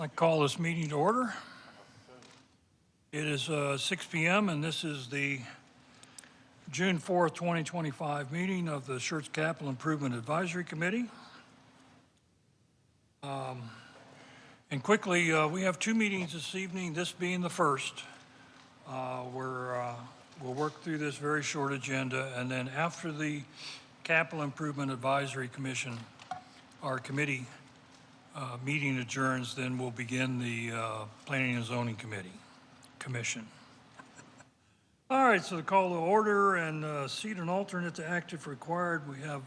I call this meeting to order. It is 6 p.m. and this is the June 4th, 2025 meeting of the Schertz Capital Improvement Advisory Committee. And quickly, we have two meetings this evening, this being the first. We'll work through this very short agenda, and then after the Capital Improvement Advisory Commission, our committee meeting adjourns, then we'll begin the Planning and Zoning Commission. All right, so the call to order and seat an alternate to act if required. We have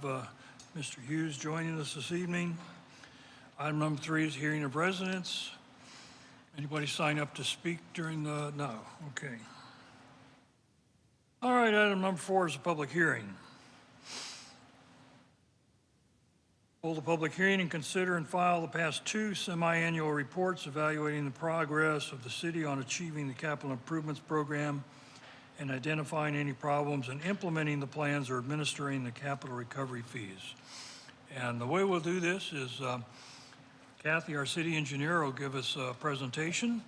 Mr. Hughes joining us this evening. Item number 3 is hearing of residents. Anybody sign up to speak during the, no, okay. All right, item number 4 is a public hearing. Hold a public hearing and consider and file the past 2 semi-annual reports evaluating the progress of the city on achieving the capital improvements program and identifying any problems in implementing the plans or administering the capital recovery fees. And the way we'll do this is Kathy, our city engineer, will give us a presentation,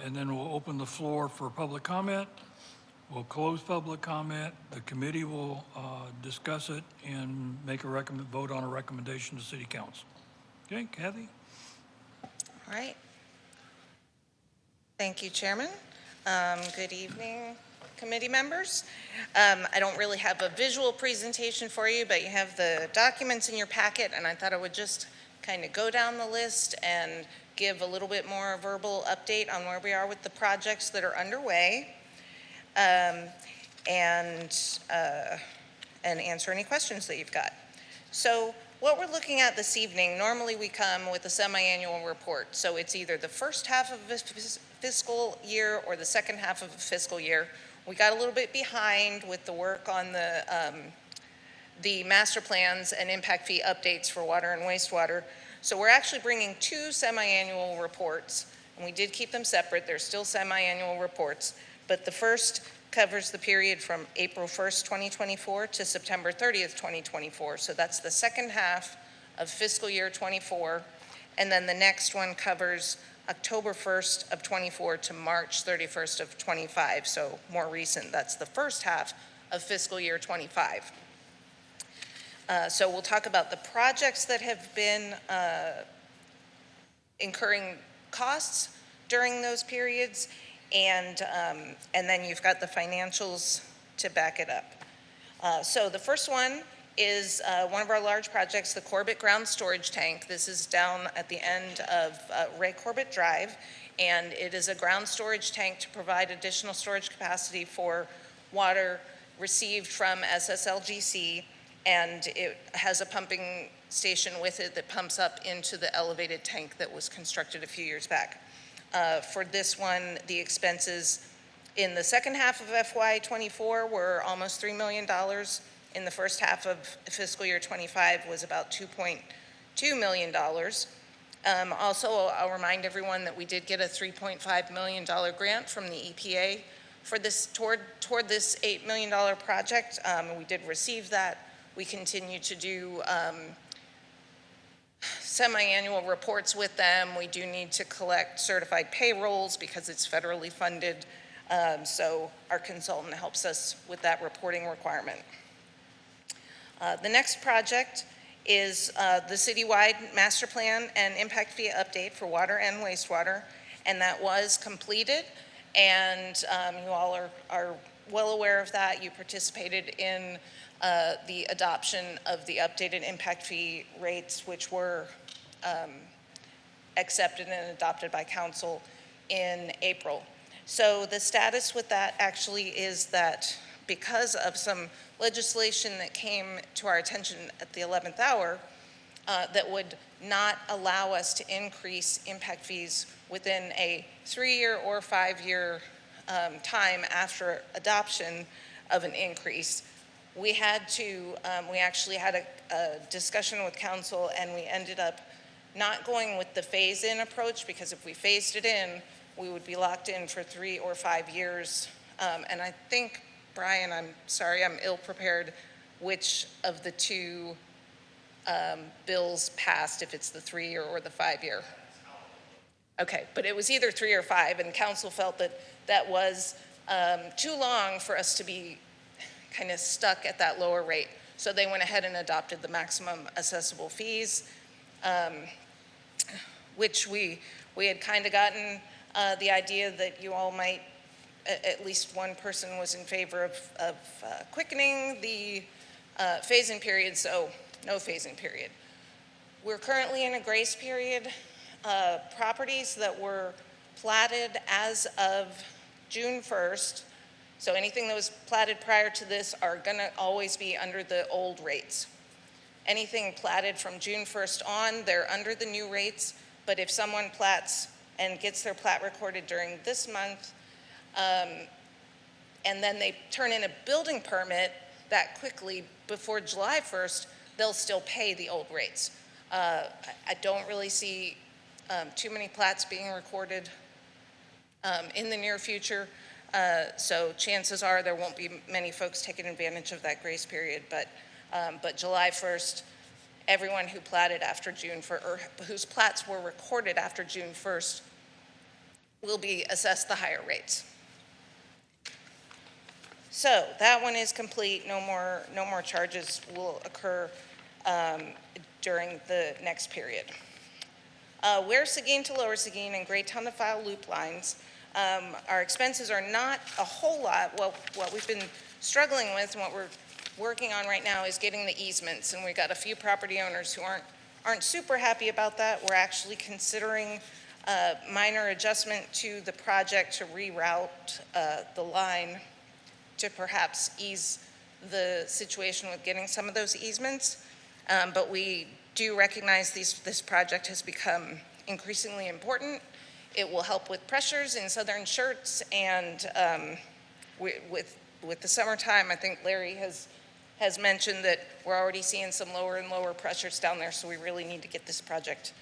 and then we'll open the floor for public comment. We'll close public comment. The committee will discuss it and make a vote on a recommendation to City Council. Okay, Kathy? All right. Thank you, Chairman. Good evening, committee members. I don't really have a visual presentation for you, but you have the documents in your packet, and I thought I would just kind of go down the list and give a little bit more verbal update on where we are with the projects that are underway. And answer any questions that you've got. So what we're looking at this evening, normally we come with a semi-annual report. So it's either the first half of a fiscal year or the second half of a fiscal year. We got a little bit behind with the work on the master plans and impact fee updates for water and wastewater. So we're actually bringing 2 semi-annual reports, and we did keep them separate. They're still semi-annual reports. But the first covers the period from April 1st, 2024 to September 30th, 2024. So that's the second half of fiscal year 24. And then the next one covers October 1st of 24 to March 31st of 25. So more recent, that's the first half of fiscal year 25. So we'll talk about the projects that have been incurring costs during those periods. And then you've got the financials to back it up. So the first one is one of our large projects, the Corbett Ground Storage Tank. This is down at the end of Ray Corbett Drive, and it is a ground storage tank to provide additional storage capacity for water received from SSLGC, and it has a pumping station with it that pumps up into the elevated tank that was constructed a few years back. For this one, the expenses in the second half of FY24 were almost $3 million. In the first half of fiscal year 25 was about $2.2 million. Also, I'll remind everyone that we did get a $3.5 million grant from the EPA for this toward this $8 million project. We did receive that. We continue to do semi-annual reports with them. We do need to collect certified payrolls because it's federally funded. So our consultant helps us with that reporting requirement. The next project is the citywide master plan and impact fee update for water and wastewater, and that was completed. And you all are well aware of that. You participated in the adoption of the updated impact fee rates, which were accepted and adopted by council in April. So the status with that actually is that because of some legislation that came to our attention at the 11th hour that would not allow us to increase impact fees within a 3-year or 5-year time after adoption of an increase, we actually had a discussion with council, and we ended up not going with the phase-in approach, because if we phased it in, we would be locked in for 3 or 5 years. And I think, Brian, I'm sorry, I'm ill-prepared, which of the 2 bills passed, if it's the 3-year or the 5-year. Okay, but it was either 3 or 5, and council felt that that was too long for us to be kind of stuck at that lower rate. So they went ahead and adopted the maximum assessable fees, which we had kind of gotten the idea that you all might, at least one person was in favor of quickening the phase-in period, so no phase-in period. We're currently in a grace period. Properties that were platted as of June 1st, so anything that was platted prior to this are going to always be under the old rates. Anything platted from June 1st on, they're under the new rates, but if someone plats and gets their plat recorded during this month, and then they turn in a building permit that quickly before July 1st, they'll still pay the old rates. I don't really see too many plats being recorded in the near future, so chances are there won't be many folks taking advantage of that grace period, but July 1st, everyone who platted after June 1st, or whose plats were recorded after June 1st, will be assessed the higher rates. So that one is complete. No more charges will occur during the next period. Where Seguin to Lower Seguin and Greytown to File loop lines, our expenses are not a whole lot. Well, what we've been struggling with and what we're working on right now is getting the easements, and we've got a few property owners who aren't super happy about that. We're actually considering a minor adjustment to the project to reroute the line to perhaps ease the situation with getting some of those easements. But we do recognize this project has become increasingly important. It will help with pressures in southern Schertz, and with the summertime, I think Larry has mentioned that we're already seeing some lower and lower pressures down there, so we really need to get this project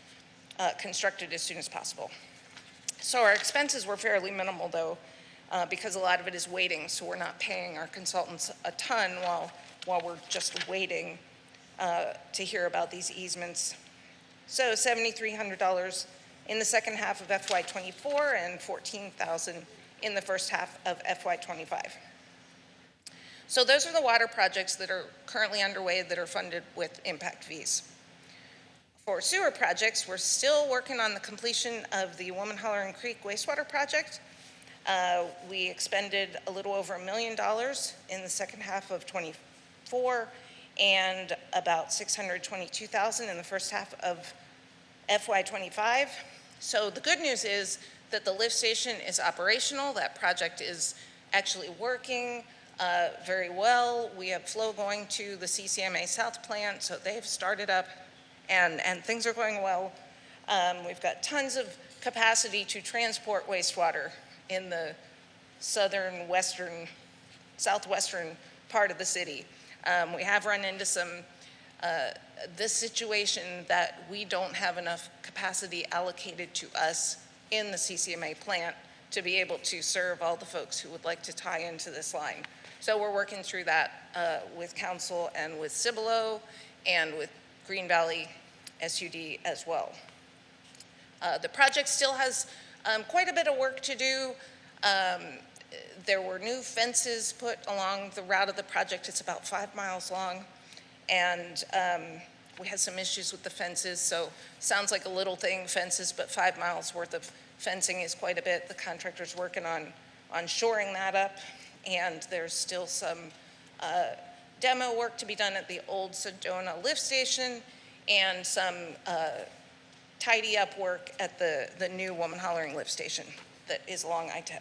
constructed as soon as possible. So our expenses were fairly minimal, though, because a lot of it is waiting, so we're not paying our consultants a ton while we're just waiting to hear about these easements. So $7,300 in the second half of FY24 and $14,000 in the first half of FY25. So those are the water projects that are currently underway that are funded with impact fees. For sewer projects, we're still working on the completion of the Woman-Hollering Creek wastewater project. We expended a little over $1 million in the second half of 24 and about $622,000 in the first half of FY25. So the good news is that the lift station is operational. That project is actually working very well. We have flow going to the CCMA South plant, so they've started up and things are going well. We've got tons of capacity to transport wastewater in the southern, western, southwestern part of the city. We have run into this situation that we don't have enough capacity allocated to us in the CCMA plant to be able to serve all the folks who would like to tie into this line. So we're working through that with council and with Cibolo and with Green Valley SUD as well. The project still has quite a bit of work to do. There were new fences put along the route of the project. It's about 5 miles long, and we had some issues with the fences, so sounds like a little thing, fences, but 5 miles worth of fencing is quite a bit. The contractor's working on shoring that up, and there's still some demo work to be done at the old Sedona lift station and some tidy up work at the new Woman-Hollering lift station that is along I-10.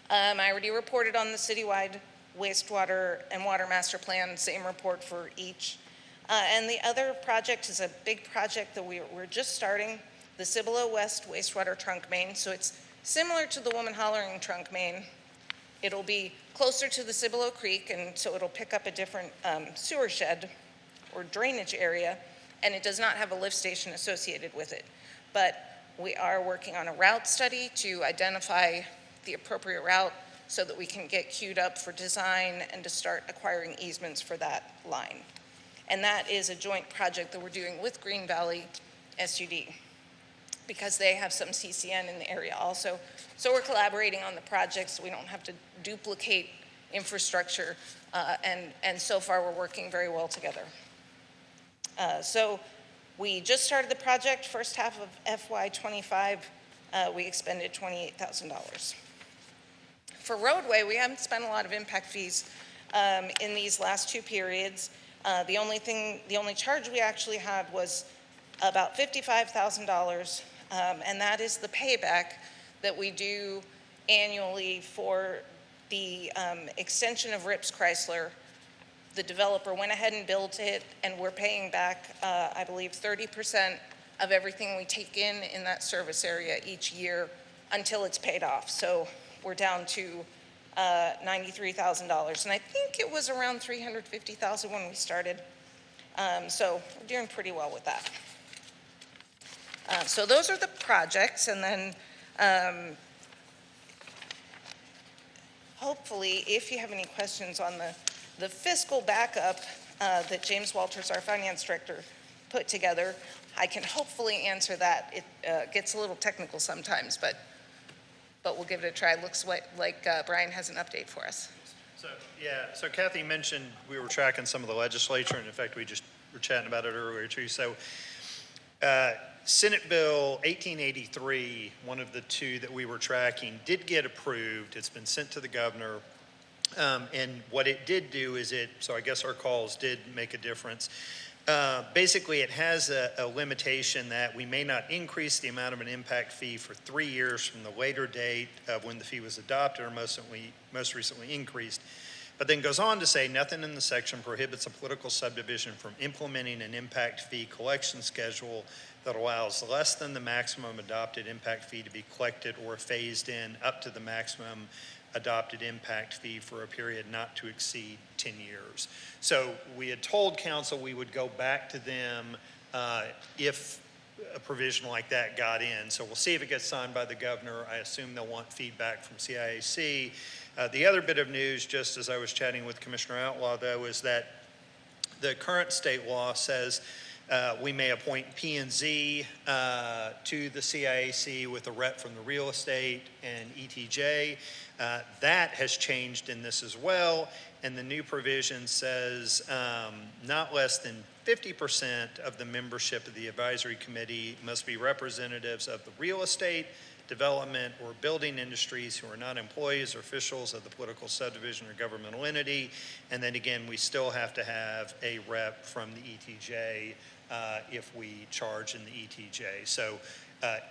I already reported on the citywide wastewater and water master plan, same report for each. And the other project is a big project that we're just starting, the Cibolo West wastewater trunk main. So it's similar to the Woman-Hollering trunk main. It'll be closer to the Cibolo Creek, and so it'll pick up a different sewer shed or drainage area, and it does not have a lift station associated with it. But we are working on a route study to identify the appropriate route so that we can get queued up for design and to start acquiring easements for that line. And that is a joint project that we're doing with Green Valley SUD. because they have some CCN in the area also. So we're collaborating on the projects. So we don't have to duplicate infrastructure, and so far we're working very well together. So we just started the project. First half of FY25, we expended $28,000. For roadway, we haven't spent a lot of impact fees in these last two periods. The only charge we actually had was about $55,000, and that is the payback that we do annually for the extension of Rips Chrysler. The developer went ahead and built it, and we're paying back, I believe, 30% of everything we take in that service area each year until it's paid off. So we're down to $93,000, and I think it was around $350,000 when we started. So we're doing pretty well with that. So those are the projects, and then hopefully, if you have any questions on the fiscal backup that James Walters, our finance director, put together, I can hopefully answer that. It gets a little technical sometimes, but we'll give it a try. It looks like Brian has an update for us. So Kathy mentioned we were tracking some of the legislature, and in fact, we just were chatting about it earlier too. So Senate Bill 1883, one of the two that we were tracking, did get approved. It's been sent to the governor. And what it did do is so I guess our calls did make a difference. Basically, it has a limitation that we may not increase the amount of an impact fee for 3 years from the later date of when the fee was adopted or most recently increased. But then goes on to say, nothing in the section prohibits a political subdivision from implementing an impact fee collection schedule that allows less than the maximum adopted impact fee to be collected or phased in up to the maximum adopted impact fee for a period not to exceed 10 years. So we had told council we would go back to them if a provision like that got in. So we'll see if it gets signed by the governor. I assume they'll want feedback from CIAC. The other bit of news, just as I was chatting with Commissioner Outlaw, though, is that the current state law says we may appoint P&Z to the CIAC with a rep from the real estate and ETJ. That has changed in this as well, and the new provision says not less than 50% of the membership of the advisory committee must be representatives of the real estate, development, or building industries who are not employees or officials of the political subdivision or governmental entity. And then again, we still have to have a rep from the ETJ if we charge in the ETJ. So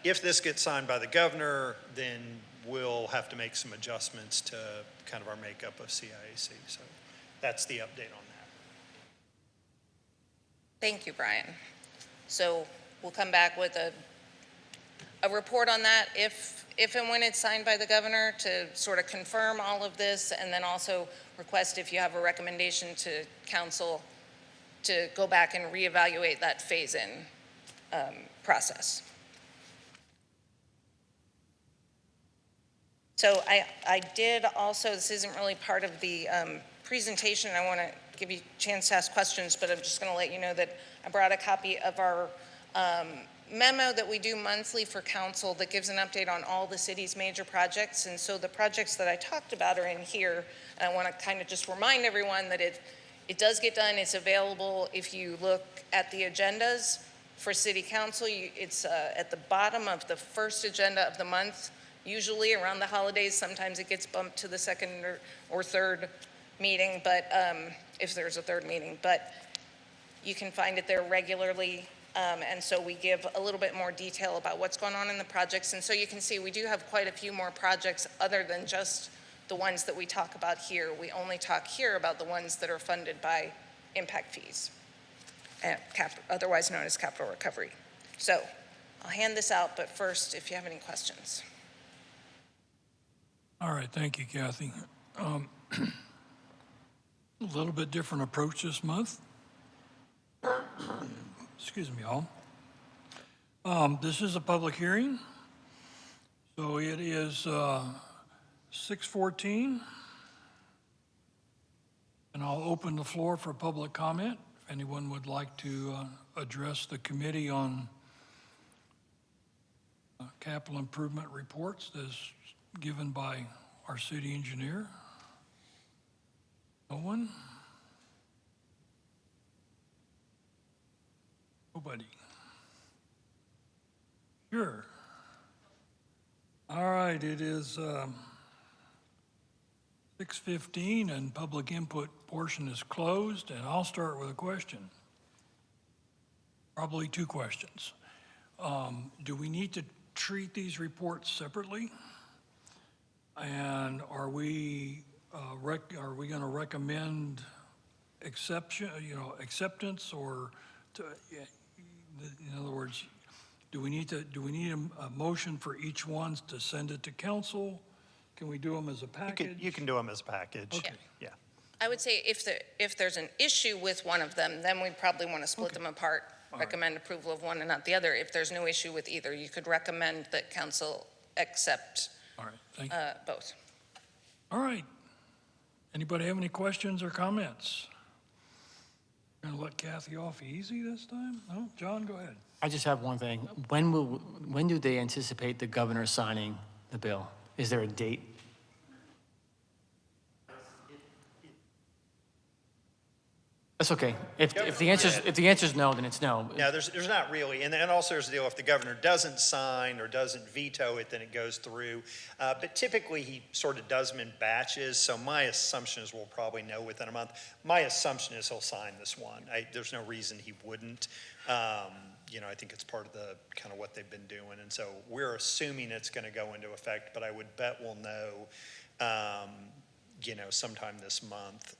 if this gets signed by the governor, then we'll have to make some adjustments to kind of our makeup of CIAC. So that's the update on that. Thank you, Brian. So we'll come back with a report on that if and when it's signed by the governor to sort of confirm all of this, and then also request if you have a recommendation to council to go back and reevaluate that phase-in process. So I did also, this isn't really part of the presentation. I want to give you a chance to ask questions, but I'm just going to let you know that I brought a copy of our memo that we do monthly for council that gives an update on all the city's major projects. And so the projects that I talked about are in here. And I want to kind of just remind everyone that it does get done. It's available if you look at the agendas for city council. It's at the bottom of the first agenda of the month, usually around the holidays. Sometimes it gets bumped to the second or third meeting, but if there's a third meeting. But you can find it there regularly. And so we give a little bit more detail about what's going on in the projects. And so you can see we do have quite a few more projects other than just the ones that we talk about here. We only talk here about the ones that are funded by impact fees, otherwise known as capital recovery. So I'll hand this out, but first, if you have any questions. All right, thank you, Kathy. A little bit different approach this month. Excuse me, all. This is a public hearing. So it is 6:14. And I'll open the floor for public comment. If anyone would like to address the committee on capital improvement reports as given by our city engineer? No one? Nobody? Sure. All right, it is 6:15 and public input portion is closed, and I'll start with a question. Probably two questions. Do we need to treat these reports separately? And are we going to recommend acceptance, or in other words, do we need a motion for each one to send it to council? Can we do them as a package? You can do them as a package. Okay. Yeah. I would say if there's an issue with one of them, then we probably want to split them apart, recommend approval of one and not the other. If there's no issue with either, you could recommend that council accept All right, thank you. both. All right. Anybody have any questions or comments? Gonna let Kathy off easy this time? No? John, go ahead. I just have one thing. When do they anticipate the governor signing the bill? Is there a date? That's okay. If the answer is no, then it's no. No, there's not really, and also there's a deal, if the governor doesn't sign or doesn't veto it, then it goes through. But typically, he sort of does them in batches, so my assumption is we'll probably know within a month. My assumption is he'll sign this one. There's no reason he wouldn't. I think it's part of the kind of what they've been doing, and so we're assuming it's going to go into effect, but I would bet we'll know, sometime this month.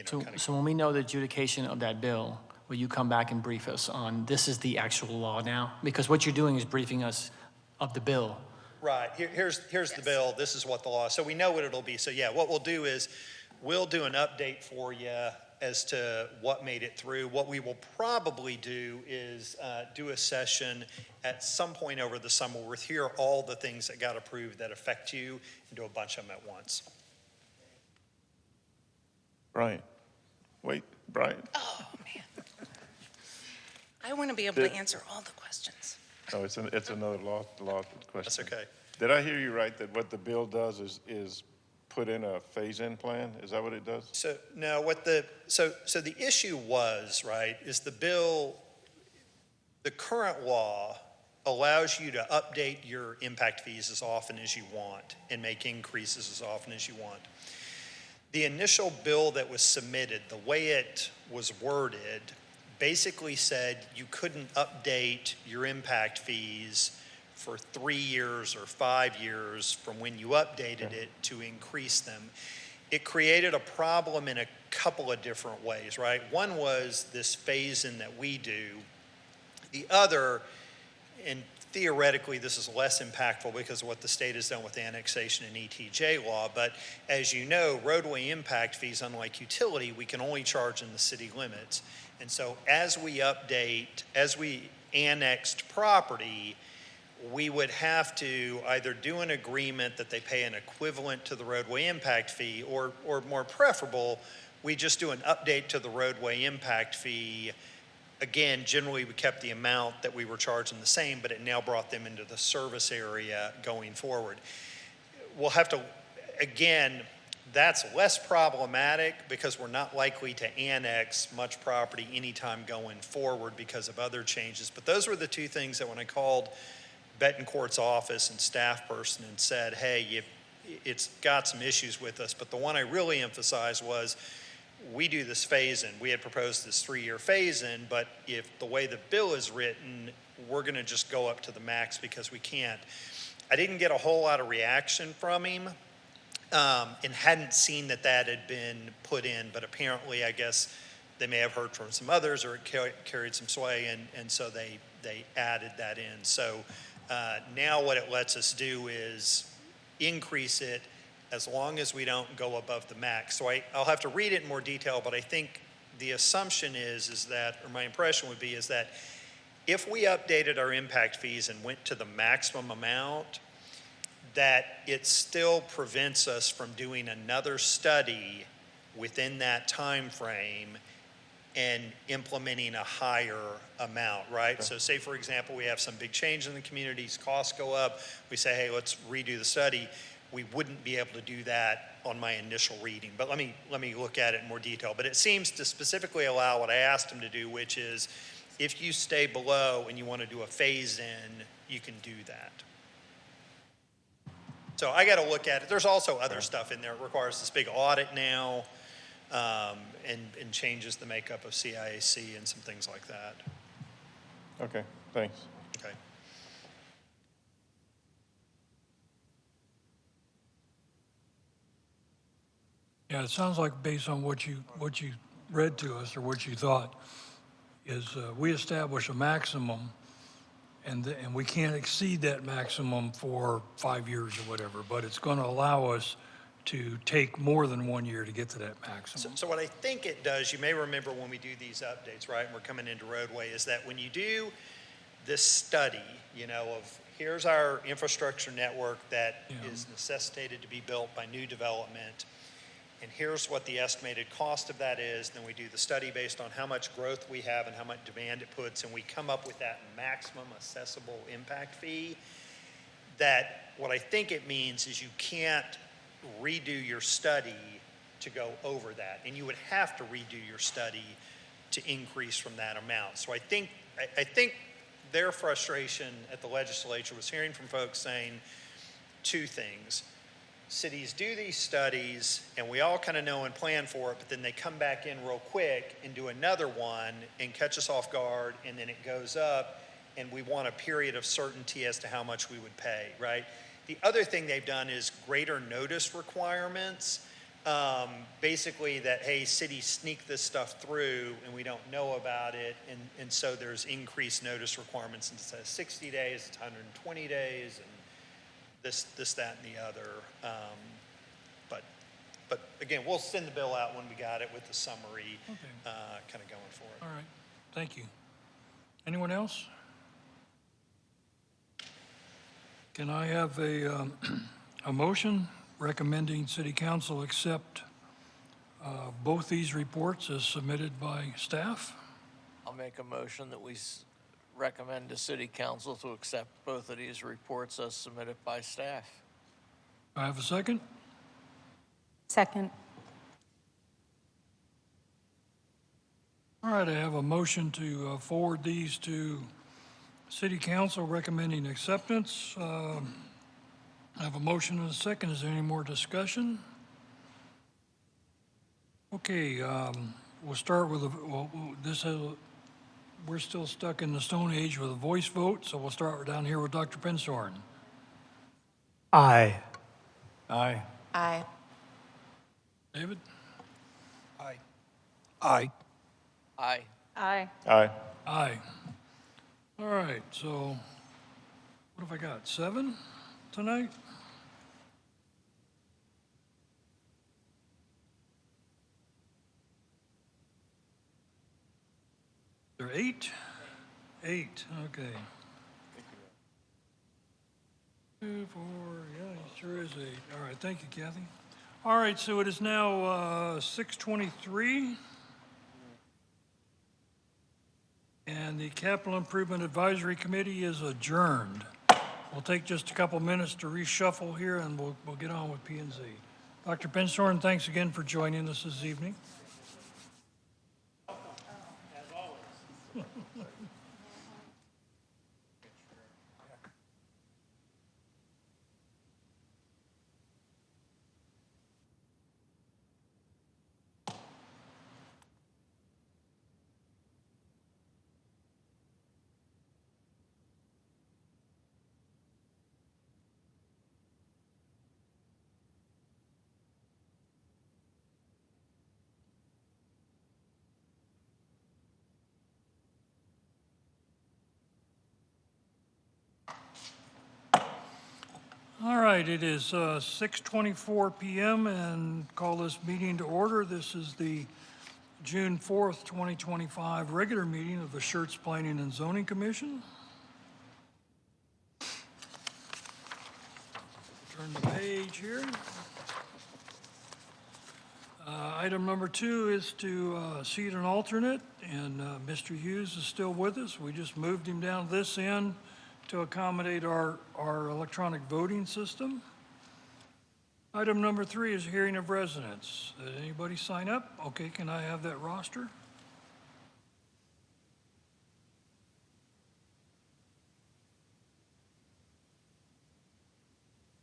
So when we know the adjudication of that bill, will you come back and brief us on this is the actual law now? Because what you're doing is briefing us of the bill. Right. Here's the bill. This is what the law. So we know what it'll be. So yeah, what we'll do is we'll do an update for you as to what made it through. What we will probably do is do a session at some point over the summer where we hear all the things that got approved that affect you and do a bunch of them at once. Brian. Wait, Brian. Oh, man. I want to be able to answer all the questions. No, it's another law question. That's okay. Did I hear you right that what the bill does is put in a phase-in plan? Is that what it does? So no, so the issue was, right, is the bill, the current law allows you to update your impact fees as often as you want and make increases as often as you want. The initial bill that was submitted, the way it was worded, basically said you couldn't update your impact fees for 3 years or 5 years from when you updated it to increase them. It created a problem in a couple of different ways, right? One was this phase-in that we do. The other, and theoretically, this is less impactful because of what the state has done with annexation and ETJ law, but as you know, roadway impact fees, unlike utility, we can only charge in the city limits. And so as we annexed property, we would have to either do an agreement that they pay an equivalent to the roadway impact fee, or more preferable, we just do an update to the roadway impact fee. Again, generally we kept the amount that we were charging the same, but it now brought them into the service area going forward. We'll have to, again, that's less problematic because we're not likely to annex much property anytime going forward because of other changes. But those were the two things that when I called Betancourt's office and staff person and said, hey, it's got some issues with us, but the one I really emphasized was we do this phase-in. We had proposed this 3-year phase-in, but if the way the bill is written, we're going to just go up to the max because we can't. I didn't get a whole lot of reaction from him and hadn't seen that had been put in, but apparently I guess they may have heard from some others or it carried some sway, and so they added that in. So now what it lets us do is increase it as long as we don't go above the max. So I'll have to read it in more detail, but I think the assumption is that, or my impression would be, is that if we updated our impact fees and went to the maximum amount, that it still prevents us from doing another study within that time frame and implementing a higher amount, right? So say, for example, we have some big change in the communities, costs go up, we say, hey, let's redo the study. We wouldn't be able to do that on my initial reading, but let me look at it in more detail. But it seems to specifically allow what I asked them to do, which is if you stay below and you want to do a phase-in, you can do that. So I got to look at it. There's also other stuff in there. It requires this big audit now, and changes the makeup of CIAC and some things like that. Okay, thanks. Okay. Yeah, it sounds like based on what you read to us or what you thought is we establish a maximum and we can't exceed that maximum for 5 years or whatever, but it's going to allow us to take more than 1 year to get to that maximum. So what I think it does, you may remember when we do these updates, right, and we're coming into roadway, is that when you do this study, you know, of here's our infrastructure network that is necessitated to be built by new development, and here's what the estimated cost of that is, then we do the study based on how much growth we have and how much demand it puts, and we come up with that maximum assessable impact fee. That what I think it means is you can't redo your study to go over that, and you would have to redo your study to increase from that amount. So I think their frustration at the legislature was hearing from folks saying two things. Cities do these studies and we all kind of know and plan for it, but then they come back in real quick and do another one and catch us off guard, and then it goes up and we want a period of certainty as to how much we would pay, right? The other thing they've done is greater notice requirements. Basically that, hey, cities sneak this stuff through and we don't know about it, and so there's increased notice requirements. Instead of 60 days, it's 120 days, and this, that, and the other. But again, we'll send the bill out when we got it with the summary, kind of going for it. All right, thank you. Anyone else? Can I have a motion recommending City Council accept both these reports as submitted by staff? I'll make a motion that we recommend to City Council to accept both of these reports as submitted by staff. Do I have a second? Second. All right, I have a motion to forward these to City Council recommending acceptance. I have a motion and a second. Is there any more discussion? Okay, we'll start with we're still stuck in the Stone Age with a voice vote, so we'll start down here with Dr. Pensorn. Aye. Aye. Aye. David? Aye. Aye. Aye. Aye. Aye. Aye. All right, so what have I got, 7 tonight? There are 8? 8, okay. 2, 4, yeah, it sure is 8. All right, thank you, Kathy. All right, so it is now 6:23. And the Capital Improvement Advisory Committee is adjourned. We'll take just a couple minutes to reshuffle here and we'll get on with P&Z. Dr. Pensorn, thanks again for joining us this evening. All right, it is 6:24 p.m. and call this meeting to order. This is the June 4th, 2025 regular meeting of the Schertz Planning and Zoning Commission. Turn the page here. Item number 2 is to seat an alternate, and Mr. Hughes is still with us. We just moved him down this end to accommodate our electronic voting system. Item number 3 is hearing of residents. Did anybody sign up? Okay, can I have that roster?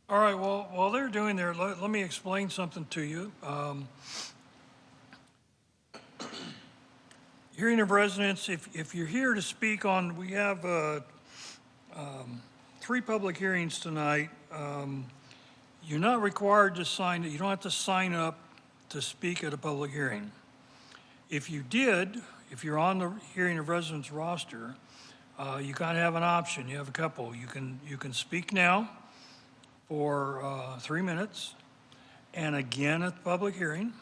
All right, well, while they're doing there, let me explain something to you. Hearing of residents, if you're here to speak on, we have 3 public hearings tonight. You're not required to sign, you don't have to sign up to speak at a public hearing. If you did, if you're on the hearing of residents roster, you kind of have an option. You have a couple. You can speak now for 3 minutes, and again at the public hearing,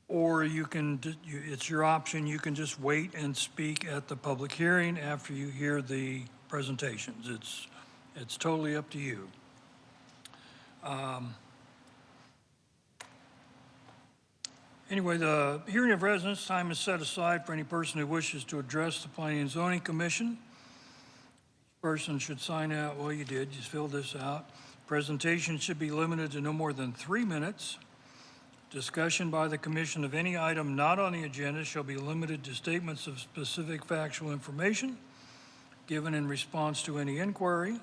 or you can, it's your option, you can just wait and speak at the public hearing after you hear the presentations. It's totally up to you. Anyway, the hearing of residents time is set aside for any person who wishes to address the Planning and Zoning Commission. Person should sign out. Well, you did, just filled this out. Presentation should be limited to no more than 3 minutes. Discussion by the commission of any item not on the agenda shall be limited to statements of specific factual information given in response to any inquiry,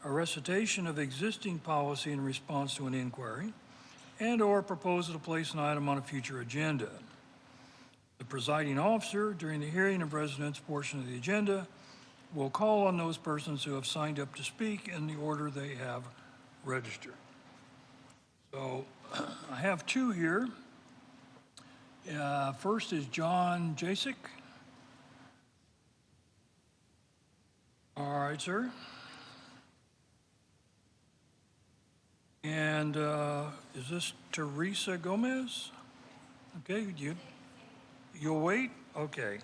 a recitation of existing policy in response to an inquiry, and/or proposal to place an item on a future agenda. The presiding officer, during the hearing of residents portion of the agenda, will call on those persons who have signed up to speak in the order they have registered. So I have 2 here. First is John Jasek. All right, sir. And is this Teresa Gomez? Okay, you'll wait? Okay.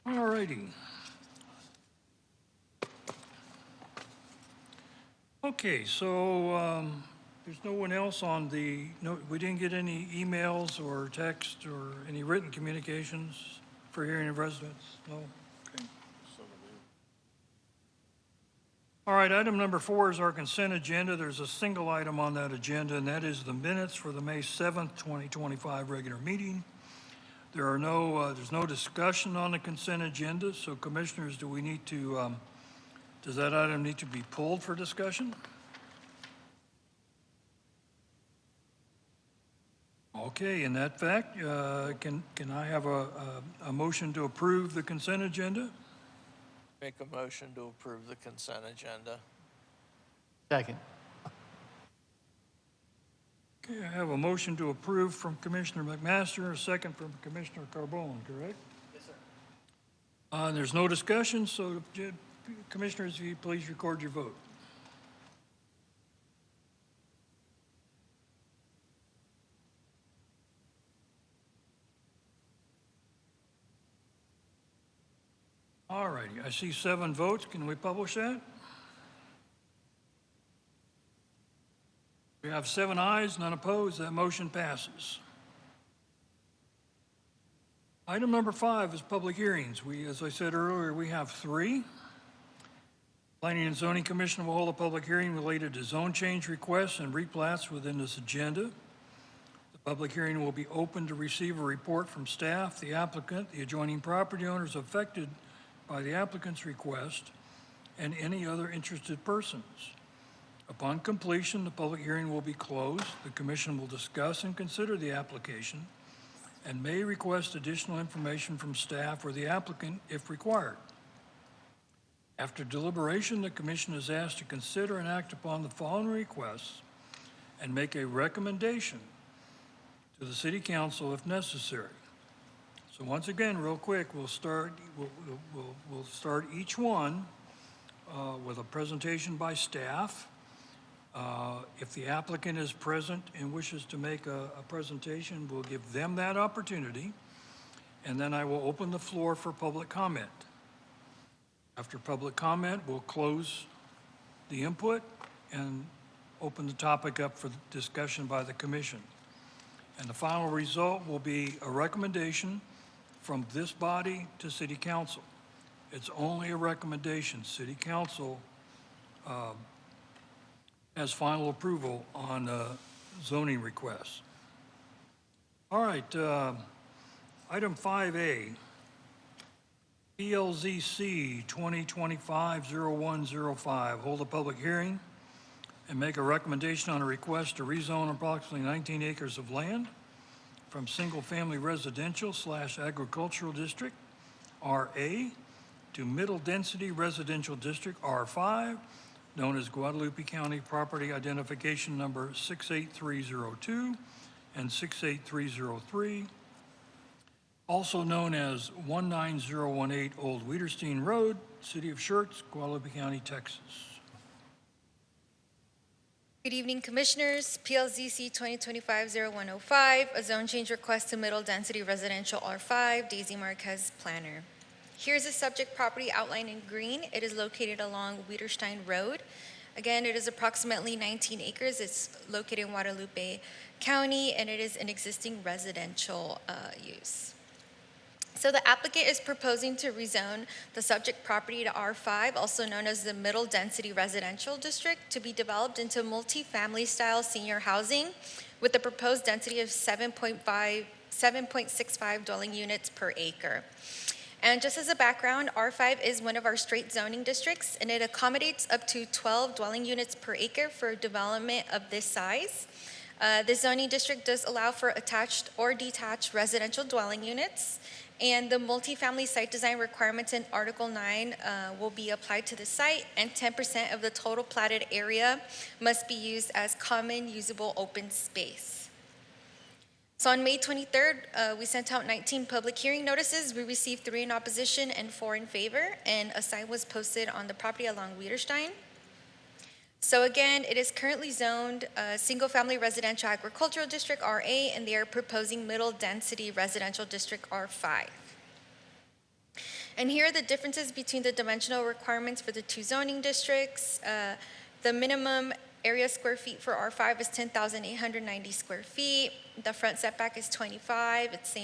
All righty. Okay, so there's no one else on the, no, we didn't get any emails or text or any written communications for hearing of residents? No? Okay. All right, item number 4 is our consent agenda. There's a single item on that agenda, and that is the minutes for the May 7th, 2025 regular meeting. There are no, there's no discussion on the consent agenda, so commissioners, do we need to, does that item need to be pulled for discussion? Okay, in that fact, can I have a motion to approve the consent agenda? Make a motion to approve the consent agenda. Second. Okay, I have a motion to approve from Commissioner McMaster, a second from Commissioner Carbone, correct? Yes, sir. There's no discussion, so commissioners, if you please record your vote. All righty, I see 7 votes. Can we publish that? We have 7 ayes, none opposed. That motion passes. Item number 5 is public hearings. As I said earlier, we have 3. Planning and Zoning Commission will hold a public hearing related to zone change requests and replats within this agenda. The public hearing will be open to receive a report from staff, the applicant, the adjoining property owners affected by the applicant's request, and any other interested persons. Upon completion, the public hearing will be closed. The commission will discuss and consider the application and may request additional information from staff or the applicant if required. After deliberation, the commission is asked to consider and act upon the following requests and make a recommendation to the City Council if necessary. So once again, real quick, we'll start each one with a presentation by staff. If the applicant is present and wishes to make a presentation, we'll give them that opportunity, and then I will open the floor for public comment. After public comment, we'll close the input, and open the topic up for discussion by the commission. And the final result will be a recommendation from this body to City Council. It's only a recommendation. City Council has final approval on zoning requests. All right, item 5A, PLZC 2025-0105, hold a public hearing and make a recommendation on a request to rezone approximately 19 acres of land from single-family residential / agricultural district, RA, to middle-density residential district, R5, known as Guadalupe County Property Identification Number 68302 and 68303, also known as 19018 Old Wiederstein Road, City of Schertz, Guadalupe County, Texas. Good evening, Commissioners. PLZC 2025-0105, a zone change request to Middle Density Residential R5, Daisy Marquez Planner. Here's the subject property outlined in green. It is located along Wiederstein Road. Again, it is approximately 19 acres. It's located in Guadalupe County, and it is an existing residential use. So the applicant is proposing to rezone the subject property to R5, also known as the Middle Density Residential District, to be developed into multi-family style senior housing with a proposed density of 7.65 dwelling units per acre. And just as a background, R5 is one of our straight zoning districts, and it accommodates up to 12 dwelling units per acre for development of this size. This zoning district does allow for attached or detached residential dwelling units, and the multifamily site design requirements in Article 9 will be applied to the site, and 10% of the total platted area must be used as common usable open space. So on May 23rd, we sent out 19 public hearing notices. We received 3 in opposition and 4 in favor, and a sign was posted on the property along Wiederstein. So again, it is currently zoned single-family residential agricultural district RA, and they are proposing middle density residential district R5. And here are the differences between the dimensional requirements for the 2 zoning districts. The minimum area square feet for R5 is 10,890 square feet. The front setback is 25. It's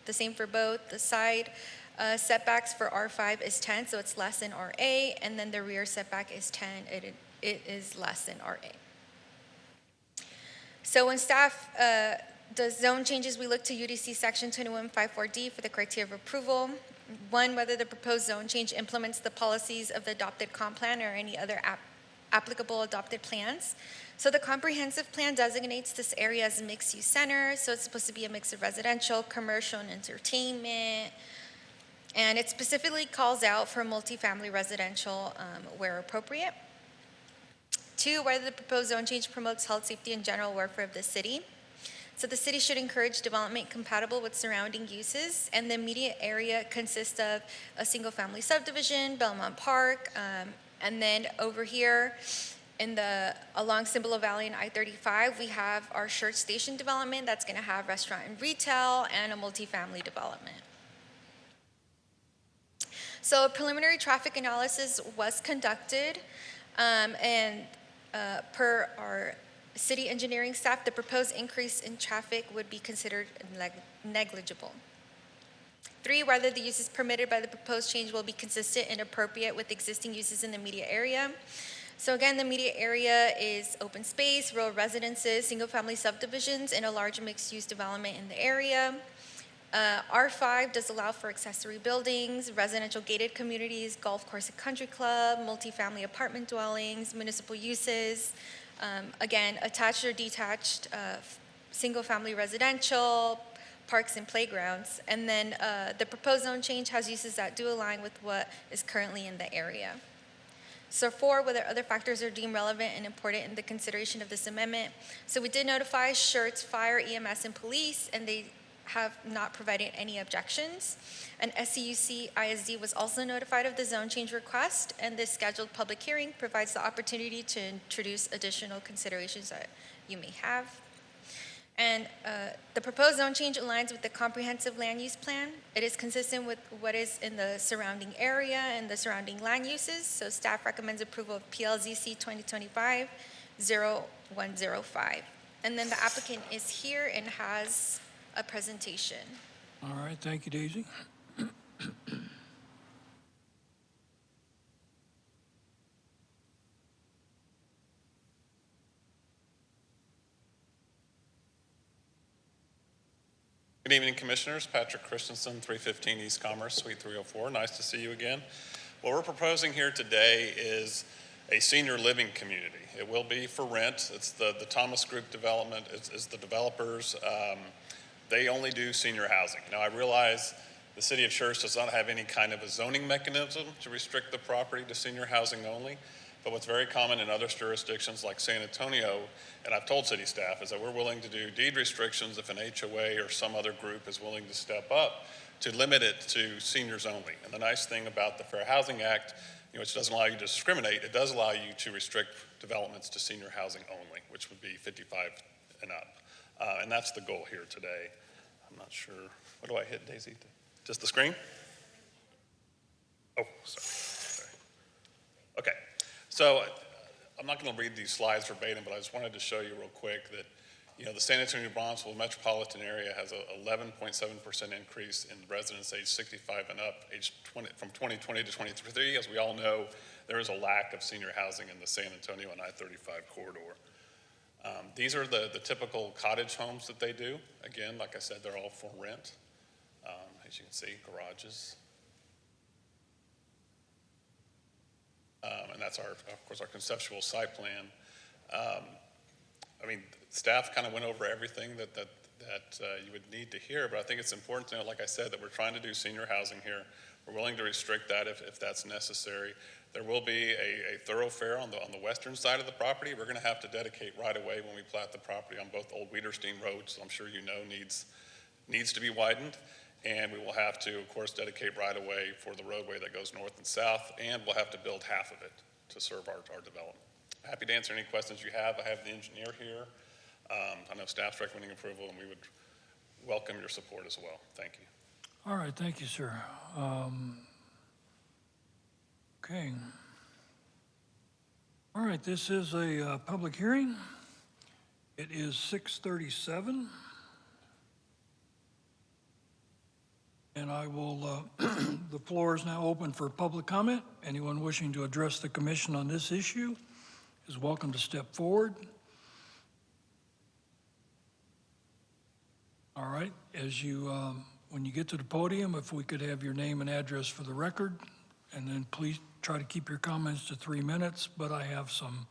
the same for both. The side setbacks for R5 is 10, so it's less than RA, and then the rear setback is 10. It is less than RA. So when staff does zone changes, we look to UDC Section 2154D for the criteria of approval. 1, whether the proposed zone change implements the policies of the adopted comp plan or any other applicable adopted plans. So the comprehensive plan designates this area as a mixed-use center, so it's supposed to be a mix of residential, commercial, and entertainment. And it specifically calls out for multifamily residential where appropriate. 2, whether the proposed zone change promotes health, safety, and general welfare of the city. So the city should encourage development compatible with surrounding uses, and the immediate area consists of a single-family subdivision, Belmont Park, and then over here along Cibolo Valley and I-35, we have our Schertz Station development that's going to have restaurant and retail and a multifamily development. So a preliminary traffic analysis was conducted, per our city engineering staff, the proposed increase in traffic would be considered negligible. 3, whether the uses permitted by the proposed change will be consistent and appropriate with existing uses in the immediate area. So again, the immediate area is open space, rural residences, single-family subdivisions, and a large mixed-use development in the area. R5 does allow for accessory buildings, residential gated communities, golf course and country club, multifamily apartment dwellings, municipal uses, again, attached or detached single-family residential, parks and playgrounds. And then the proposed zone change has uses that do align with what is currently in the area. So 4, whether other factors are deemed relevant and important in the consideration of this amendment. So we did notify Schertz, Fire, EMS, and Police, and they have not provided any objections. And SCUC ISD was also notified of the zone change request, and this scheduled public hearing provides the opportunity to introduce additional considerations that you may have. And the proposed zone change aligns with the comprehensive land use plan. It is consistent with what is in the surrounding area and the surrounding land uses. So staff recommends approval of PLZC 2025-0105. And then the applicant is here and has a presentation. All right, thank you, Daisy. Good evening, Commissioners. Patrick Christensen, 315 East Commerce, Suite 304. Nice to see you again. What we're proposing here today is a senior living community. It will be for rent. It's the Thomas Group development. It's the developers. They only do senior housing. Now, I realize the City of Schertz does not have any kind of a zoning mechanism to restrict the property to senior housing only. But what's very common in other jurisdictions like San Antonio, and I've told city staff, is that we're willing to do deed restrictions if an HOA or some other group is willing to step up to limit it to seniors only. And the nice thing about the Fair Housing Act, which doesn't allow you to discriminate, it does allow you to restrict developments to senior housing only, which would be 55 and up. And that's the goal here today. I'm not sure. What do I hit, Daisy? Just the screen? Oh, sorry. Okay. So I'm not going to read these slides verbatim, but I just wanted to show you real quick that, the San Antonio Bronxville metropolitan area has a 11.7% increase in residents aged 65 and up, from 2020 to 23. As we all know, there is a lack of senior housing in the San Antonio and I-35 corridor. These are the typical cottage homes that they do. Again, like I said, they're all for rent. As you can see, garages. And that's of course, our conceptual site plan. Staff kind of went over everything that you would need to hear, but I think it's important to know, like I said, that we're trying to do senior housing here. We're willing to restrict that if that's necessary. There will be a thoroughfare on the western side of the property. We're going to have to dedicate right away when we plat the property on both Old Wiederstein Road, so I'm sure you know needs to be widened. And we will have to, of course, dedicate right away for the roadway that goes north and south, and we'll have to build half of it to serve our development. Happy to answer any questions you have. I have the engineer here. I know staff's recommending approval, and we would welcome your support as well. Thank you. All right, thank you, sir. Okay. All right, this is a public hearing. It is 6:37. And I will, the floor is now open for public comment. Anyone wishing to address the commission on this issue is welcome to step forward. All right, when you get to the podium, if we could have your name and address for the record, and then please try to keep your comments to 3 minutes, but I have some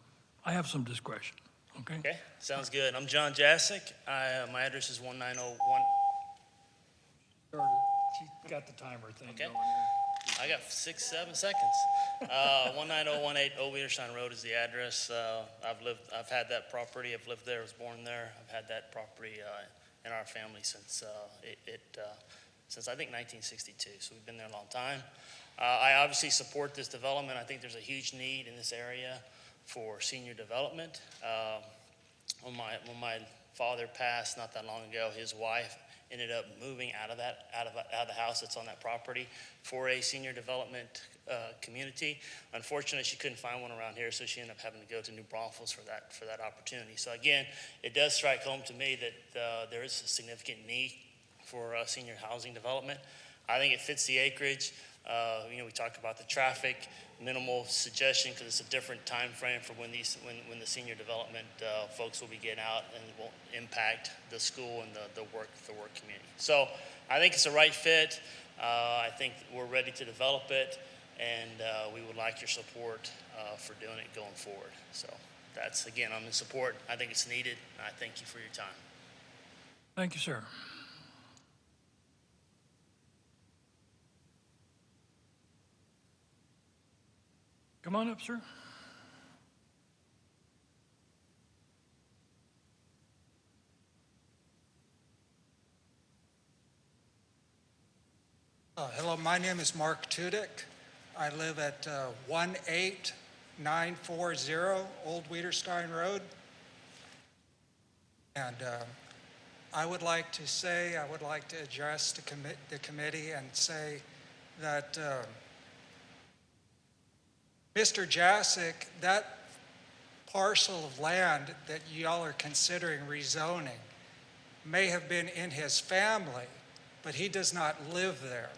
discretion, okay? Okay, sounds good. I'm John Jasic. My address is 1901. She got the timer thing Okay. going here. I got 6-7 seconds. 19018 Old Wiederstein Road is the address. I've had that property. I've lived there. I was born there. I've had that property in our family since since I think 1962. So we've been there a long time. I obviously support this development. I think there's a huge need in this area for senior development. When my father passed not that long ago, his wife ended up moving out of the house that's on that property for a senior development community. Unfortunately, she couldn't find one around here, so she ended up having to go to New Braunfels for that opportunity. So again, it does strike home to me that there is a significant need for senior housing development. I think it fits the acreage. We talked about the traffic, minimal suggestion because it's a different time frame for when the senior development folks will be getting out, and it won't impact the school and the work community. So I think it's the right fit. I think we're ready to develop it, and we would like your support for doing it going forward. So that's, again, I'm in support. I think it's needed, and I thank you for your time. Thank you, sir. Come on up, sir. Hello, my name is Mark Tudyk. I live at 18940 Old Wiederstein Road. And I would like to address the committee and say that Mr. Jasic, that parcel of land that y'all are considering rezoning may have been in his family, but he does not live there.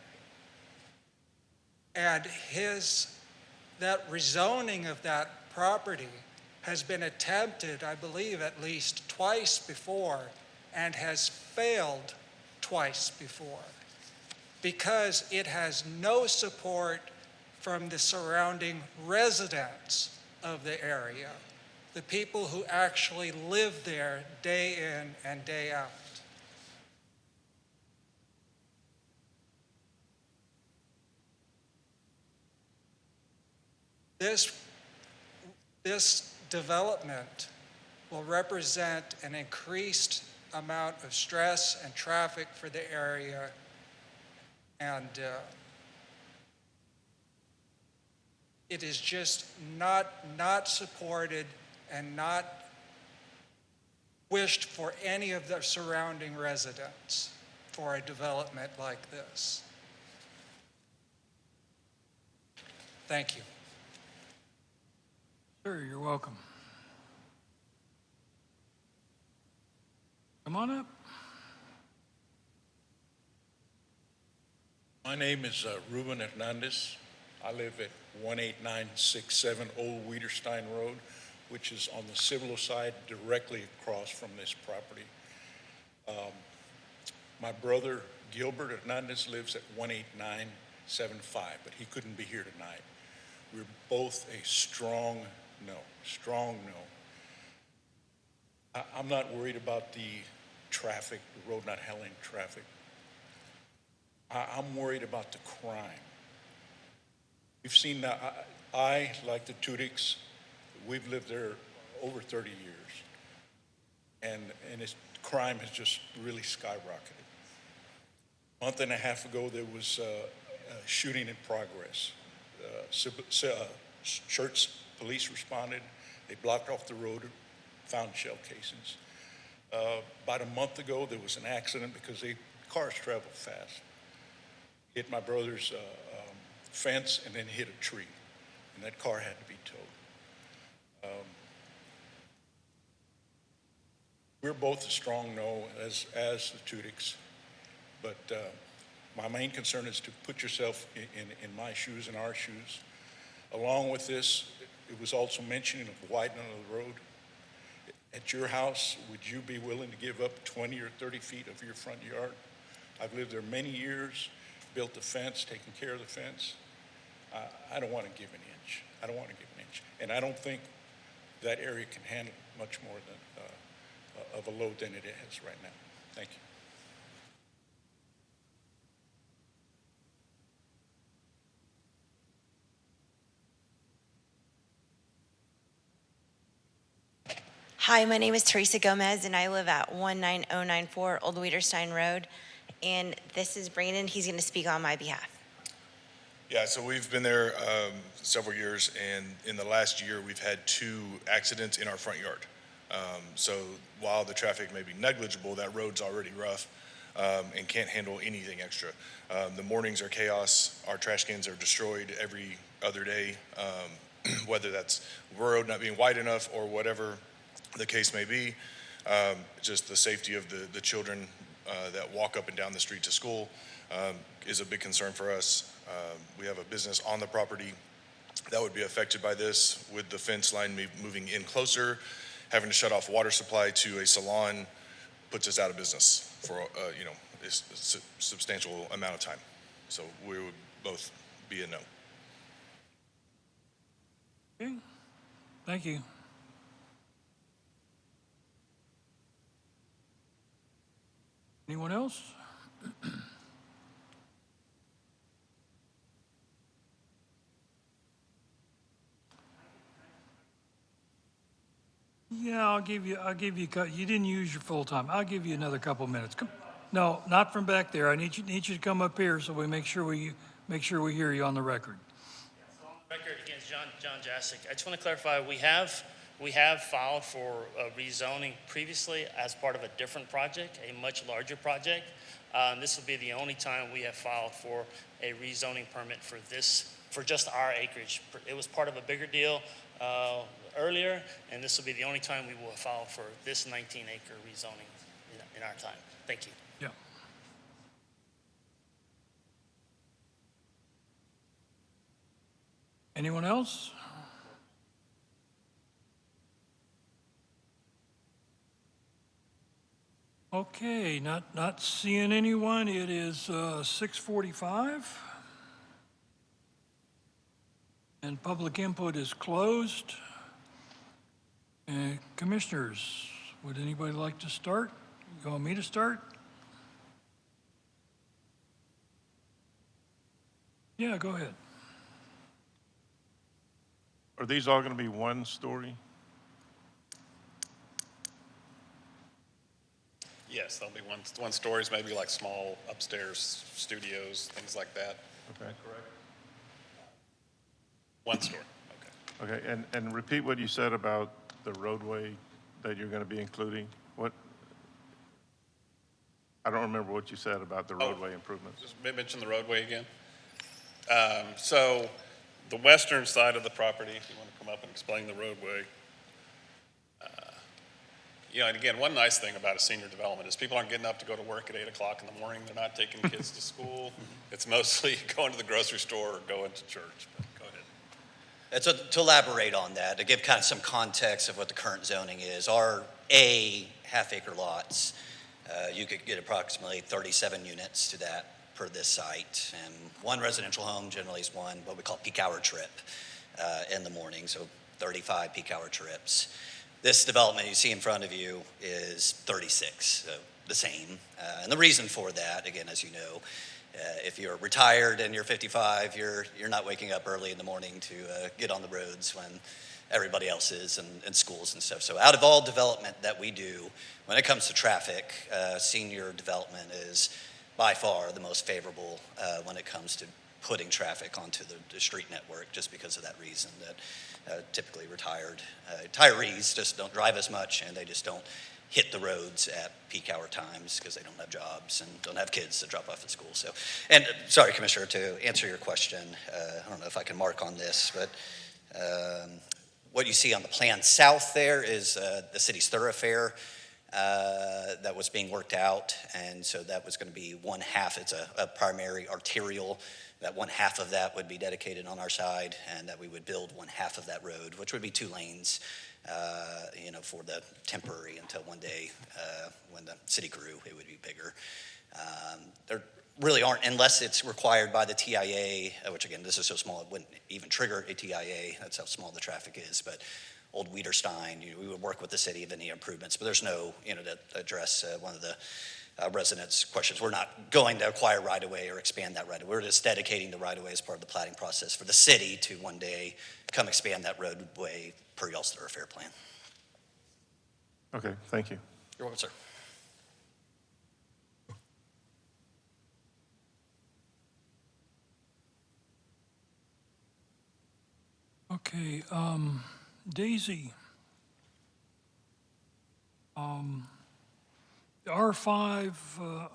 And that rezoning of that property has been attempted, I believe, at least twice before, and has failed twice before, because it has no support from the surrounding residents of the area, the people who actually live there day in and day out. This development will represent an increased amount of stress and traffic for the area, and it is just not supported and not wished for any of the surrounding residents for a development like this. Thank you. Sure, you're welcome. Come on up. My name is Ruben Hernandez. I live at 18967 Old Wiederstein Road, which is on the Cibolo side directly across from this property. My brother Gilbert Hernandez lives at 18975, but he couldn't be here tonight. We're both a strong no. I'm not worried about the traffic, the road not handling traffic. I'm worried about the crime. We've seen that. I, like the Tudiks, we've lived there over 30 years, and crime has just really skyrocketed. A month and a half ago, there was a shooting in progress. Schertz police responded. They blocked off the road, found shell casings. About a month ago, there was an accident because cars travel fast. Hit my brother's fence and then hit a tree, and that car had to be towed. We're both a strong no as the Tudiks, but my main concern is to put yourself in my shoes and our shoes. Along with this, it was also mentioning of widening of the road. At your house, would you be willing to give up 20 or 30 feet of your front yard? I've lived there many years, built the fence, taken care of the fence. I don't want to give an inch. I don't want to give an inch. And I don't think that area can handle much more than of a load than it has right now. Thank you. Hi, my name is Teresa Gomez, and I live at 19094 Old Wiederstein Road. And this is Brandon. He's going to speak on my behalf. Yeah, so we've been there several years, and in the last year, we've had 2 accidents in our front yard. So while the traffic may be negligible, that road's already rough and can't handle anything extra. The mornings are chaos. Our trash cans are destroyed every other day, whether that's road not being wide enough or whatever the case may be. Just the safety of the children that walk up and down the street to school is a big concern for us. We have a business on the property that would be affected by this, with the fence line moving in closer. Having to shut off water supply to a salon puts us out of business for a substantial amount of time. So we would both be a no. Okay, thank you. Anyone else? Yeah, I'll give you, you didn't use your full time. I'll give you another couple minutes. Come, no, not from back there. I need you to come up here so we make sure we hear you on the record. So on the record against John Jasic, I just want to clarify, we have We have filed for rezoning previously as part of a different project, a much larger project. This will be the only time we have filed for a rezoning permit for this, for just our acreage. It was part of a bigger deal earlier, and this will be the only time we will file for this 19-acre rezoning in our time. Thank you. Yeah. Anyone else? Okay, not seeing anyone. It is 6:45. And public input is closed. Commissioners, would anybody like to start? You want me to start? Yeah, go ahead. Are these all going to be one story? Yes, there'll be one stories, maybe like small upstairs studios, things like that. Okay. Correct. One story. Okay. Okay, and repeat what you said about the roadway that you're going to be including. What? I don't remember what you said about the roadway improvements. Just mention the roadway again. So the western side of the property, if you want to come up and explain the roadway. You know, and again, one nice thing about a senior development is people aren't getting up to go to work at 8 o'clock in the morning. They're not taking kids to school. It's mostly going to the grocery store or going to church. But go ahead. And so to elaborate on that, to give kind of some context of what the current zoning is, our A half-acre lots, you could get approximately 37 units to that per this site. And one residential home generally is one, what we call peak hour trip in the morning, so 35 peak hour trips. This development you see in front of you is 36, the same. And the reason for that, again, as you know, if you're retired and you're 55, you're not waking up early in the morning to get on the roads when everybody else is and schools and stuff. So out of all development that we do, when it comes to traffic, senior development is by far the most favorable when it comes to putting traffic onto the street network, just because of that reason that typically retirees just don't drive as much, and they just don't hit the roads at peak hour times because they don't have jobs and don't have kids to drop off at school. So, and sorry, Commissioner, to answer your question, I don't know if I can mark on this, but what you see on the plan south there is the city's thoroughfare that was being worked out, and so that was going to be one half. It's a primary arterial. That one half of that would be dedicated on our side, and that we would build one half of that road, which would be 2 lanes, for the temporary until one day when the city grew, it would be bigger. There really aren't, unless it's required by the TIA, which again, this is so small, it wouldn't even trigger a TIA. That's how small the traffic is. But Old Wiederstein, we would work with the city of any improvements, but there's no, to address one of the residents' questions. We're not going to acquire right-of-way or expand that right-of-way. We're just dedicating the right-of-way as part of the platting process for the city to one day come expand that roadway per y'all's thoroughfare plan. Okay, thank you. You're welcome, sir. Okay, Daisy. The R5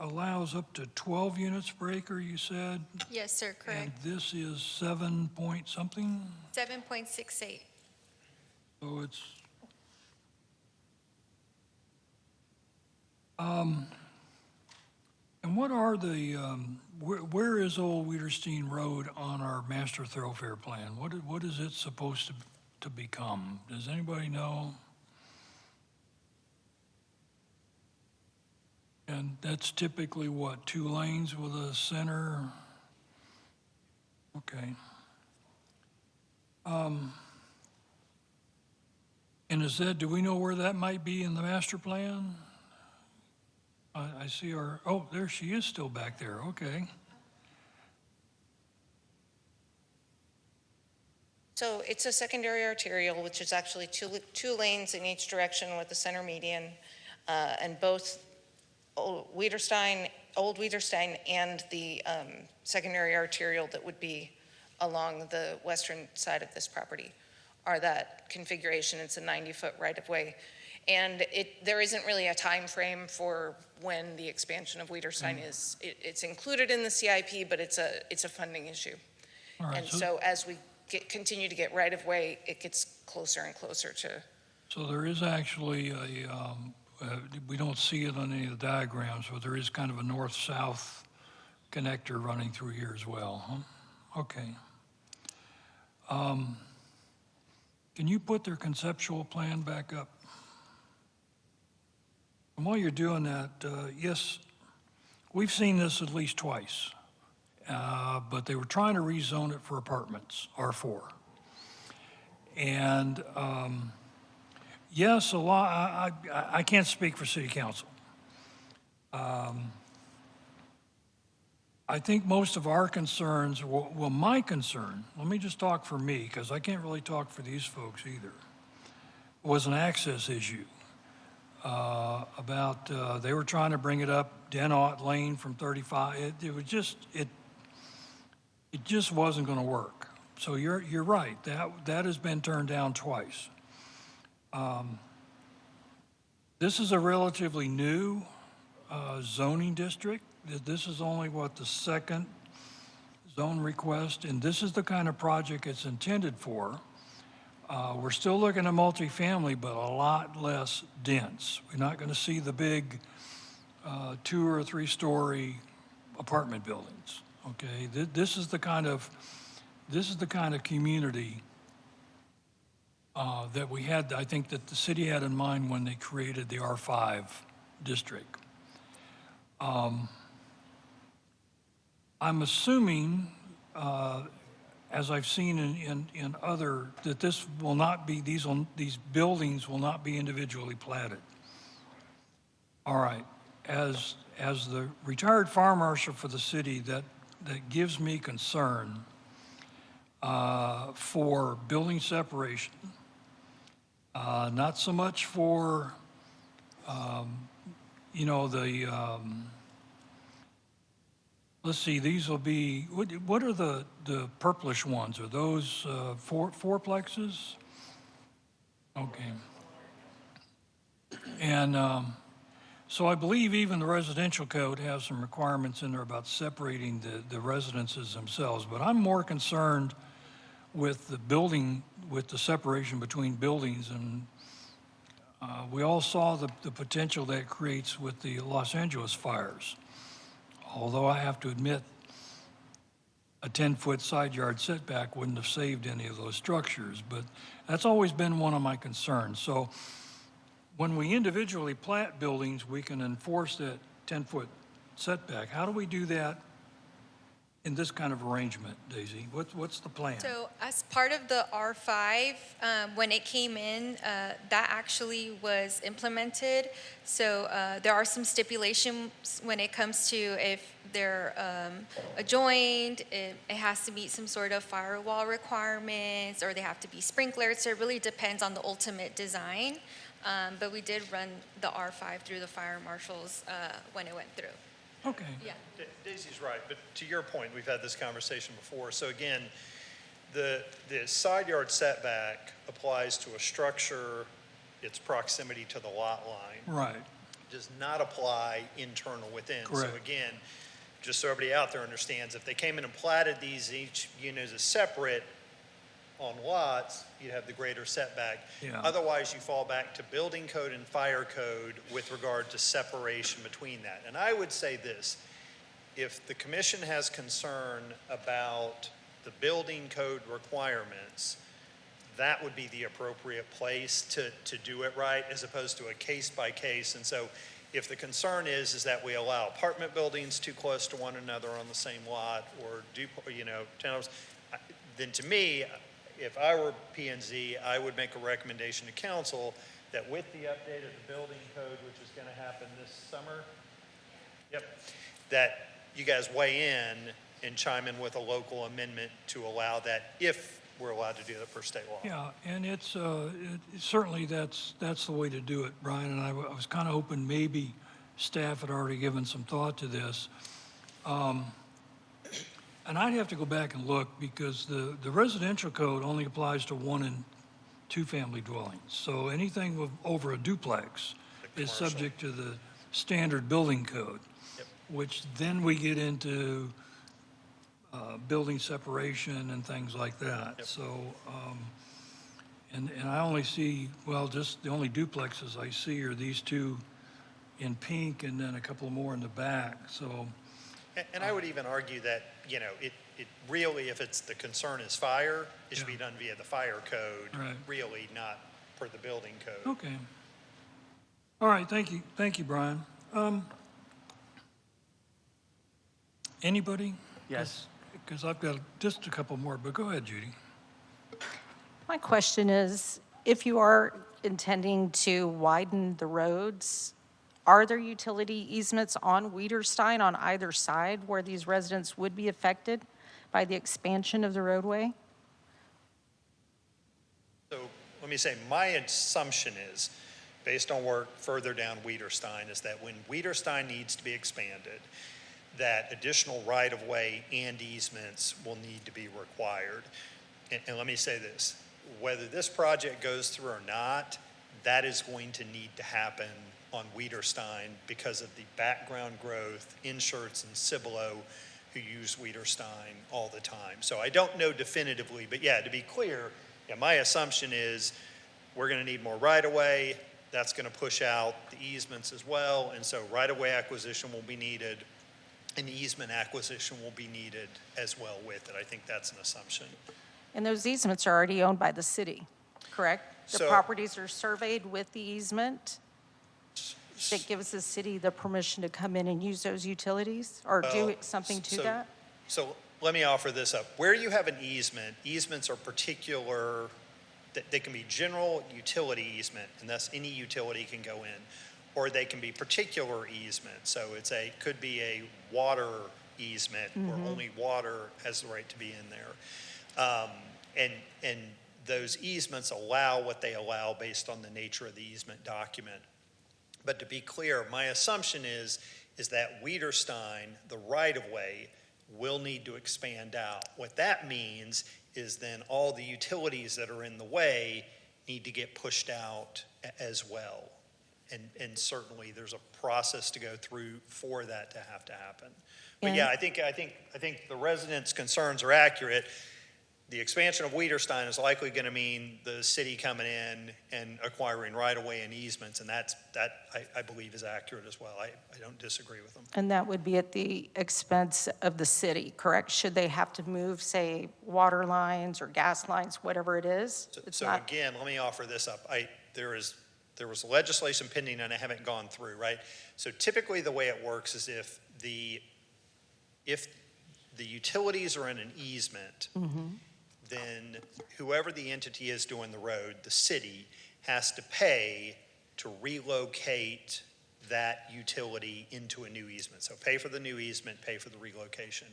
allows up to 12 units per acre, you said? Yes, sir, correct. And this is 7 point something? 7.68. So it's, and what are the, where is Old Wiederstein Road on our master thoroughfare plan? What is it supposed to become? Does anybody know? And that's typically what, 2 lanes with a center? Okay. And is that, do we know where that might be in the master plan? I see her, oh, there she is still back there, okay. So it's a secondary arterial, which is actually two lanes in each direction with the center median, and both Old Wiederstein and the secondary arterial that would be along the western side of this property are that configuration. It's a 90-foot right-of-way. And there isn't really a time frame for when the expansion of Wiederstein is. It's included in the CIP, but it's a funding issue. All right, And so as we continue to get right-of-way, it gets closer and closer to. So there is actually we don't see it on any of the diagrams, but there is kind of a north-south connector running through here as well, huh? Okay. Can you put their conceptual plan back up? And while you're doing that, yes, we've seen this at least twice, but they were trying to rezone it for apartments, R4. And yes, a lot, I can't speak for city council. I think most of our concerns, well, my concern, let me just talk for me, because I can't really talk for these folks either, was an access issue. They were trying to bring it up Denot Lane from 35. It just wasn't going to work. So you're right. That has been turned down twice. This is a relatively new zoning district. This is only the second zone request, and this is the kind of project it's intended for. We're still looking at multifamily, but a lot less dense. We're not going to see the big 2 or 3 story apartment buildings. Okay, this is the kind of community that we had. I think that the city had in mind when they created the R5 district. I'm assuming, as I've seen in other, that this will not be, these buildings will not be individually platted. All right, as the retired fire marshal for the city, that gives me concern for building separation. Not so much for, let's see, these will be, what are the purplish ones? Are those fourplexes? Okay. And so I believe even the residential code has some requirements in there about separating the residences themselves, but I'm more concerned with the separation between buildings, and we all saw the potential that creates with the Los Angeles fires. Although I have to admit, a 10-foot side yard setback wouldn't have saved any of those structures, but that's always been one of my concerns. So when we individually plat buildings, we can enforce that 10-foot setback. How do we do that in this kind of arrangement, Daisy? What's the plan? So as part of the R5, when it came in, that actually was implemented. So there are some stipulations when it comes to if they're adjoined, it has to meet some sort of firewall requirements, or they have to be sprinkled. So it really depends on the ultimate design. But we did run the R5 through the fire marshals when it went through. Okay. Yeah. Daisy's right, but to your point, we've had this conversation before. So again, the side yard setback applies to a structure, its proximity to the lot line. Right. Does not apply internal within. Correct. So again, just so everybody out there understands, if they came in and platted these each unit as separate on lots, you'd have the greater setback. Yeah. Otherwise, you fall back to building code and fire code with regard to separation between that. And I would say this, if the commission has concern about the building code requirements, that would be the appropriate place to do it right, as opposed to a case by case. And so if the concern is that we allow apartment buildings too close to one another on the same lot, or townhomes, then to me, if I were P&Z, I would make a recommendation to council that with the update of the building code, which is going to happen this summer, that you guys weigh in and chime in with a local amendment to allow that, if we're allowed to do that per state law. Yeah, and it's certainly that's the way to do it, Brian. And I was kind of hoping maybe staff had already given some thought to this. And I'd have to go back and look, because the residential code only applies to 1 two-family dwellings. So anything over a duplex is subject to the standard building code, which then we get into building separation and things like that. So, and I only see, well, just the only duplexes I see are these two in pink and then a couple more in the back, so. And I would even argue that, you know, it really, if it's, the concern is fire, it should be done via the fire code, Right. really not per the building code. Okay. All right, thank you. Thank you, Brian. Anybody? Yes. Because I've got just a couple more, but go ahead, Judy. My question is, if you are intending to widen the roads, are there utility easements on Wiederstein on either side where these residents would be affected by the expansion of the roadway? So let me say, my assumption is, based on work further down Wiederstein, is that when Wiederstein needs to be expanded, that additional right-of-way and easements will need to be required. And let me say this, whether this project goes through or not, that is going to need to happen on Wiederstein because of the background growth in Schertz and Cibolo who use Wiederstein all the time. So I don't know definitively, but yeah, to be clear, yeah, my assumption is we're going to need more right-of-way. That's going to push out the easements as well, and so right-of-way acquisition will be needed, and easement acquisition will be needed as well with it. I think that's an assumption. And those easements are already owned by the city, correct? The So- properties are surveyed with the easement that gives the city the permission to come in and use those utilities or do Well, something to so- that? So let me offer this up. Where you have an easement, easements are particular, they can be general utility easement, and thus any utility can go in, or they can be particular easement. So could be a water easement where only water has the right to be in there. And those easements allow what they allow based on the nature of the easement document. But to be clear, my assumption is that Wiederstein, the right-of-way, will need to expand out. What that means is then all the utilities that are in the way need to get pushed out as well. And certainly there's a process to go through for that to happen. But yeah, I think the residents' concerns are accurate. The expansion of Wiederstein is likely going to mean the city coming in and acquiring right-of-way and easements, and that I believe is accurate as well. I don't disagree with them. And that would be at the expense of the city, correct? Should they have to move, say, water lines or gas lines, whatever it is? So again, let me offer this up. There was legislation pending and I haven't gone through, right? So typically the way it works is if the utilities are in an easement, then whoever the entity is doing the road, the city, has to pay to relocate that utility into a new easement. So pay for the new easement, pay for the relocation.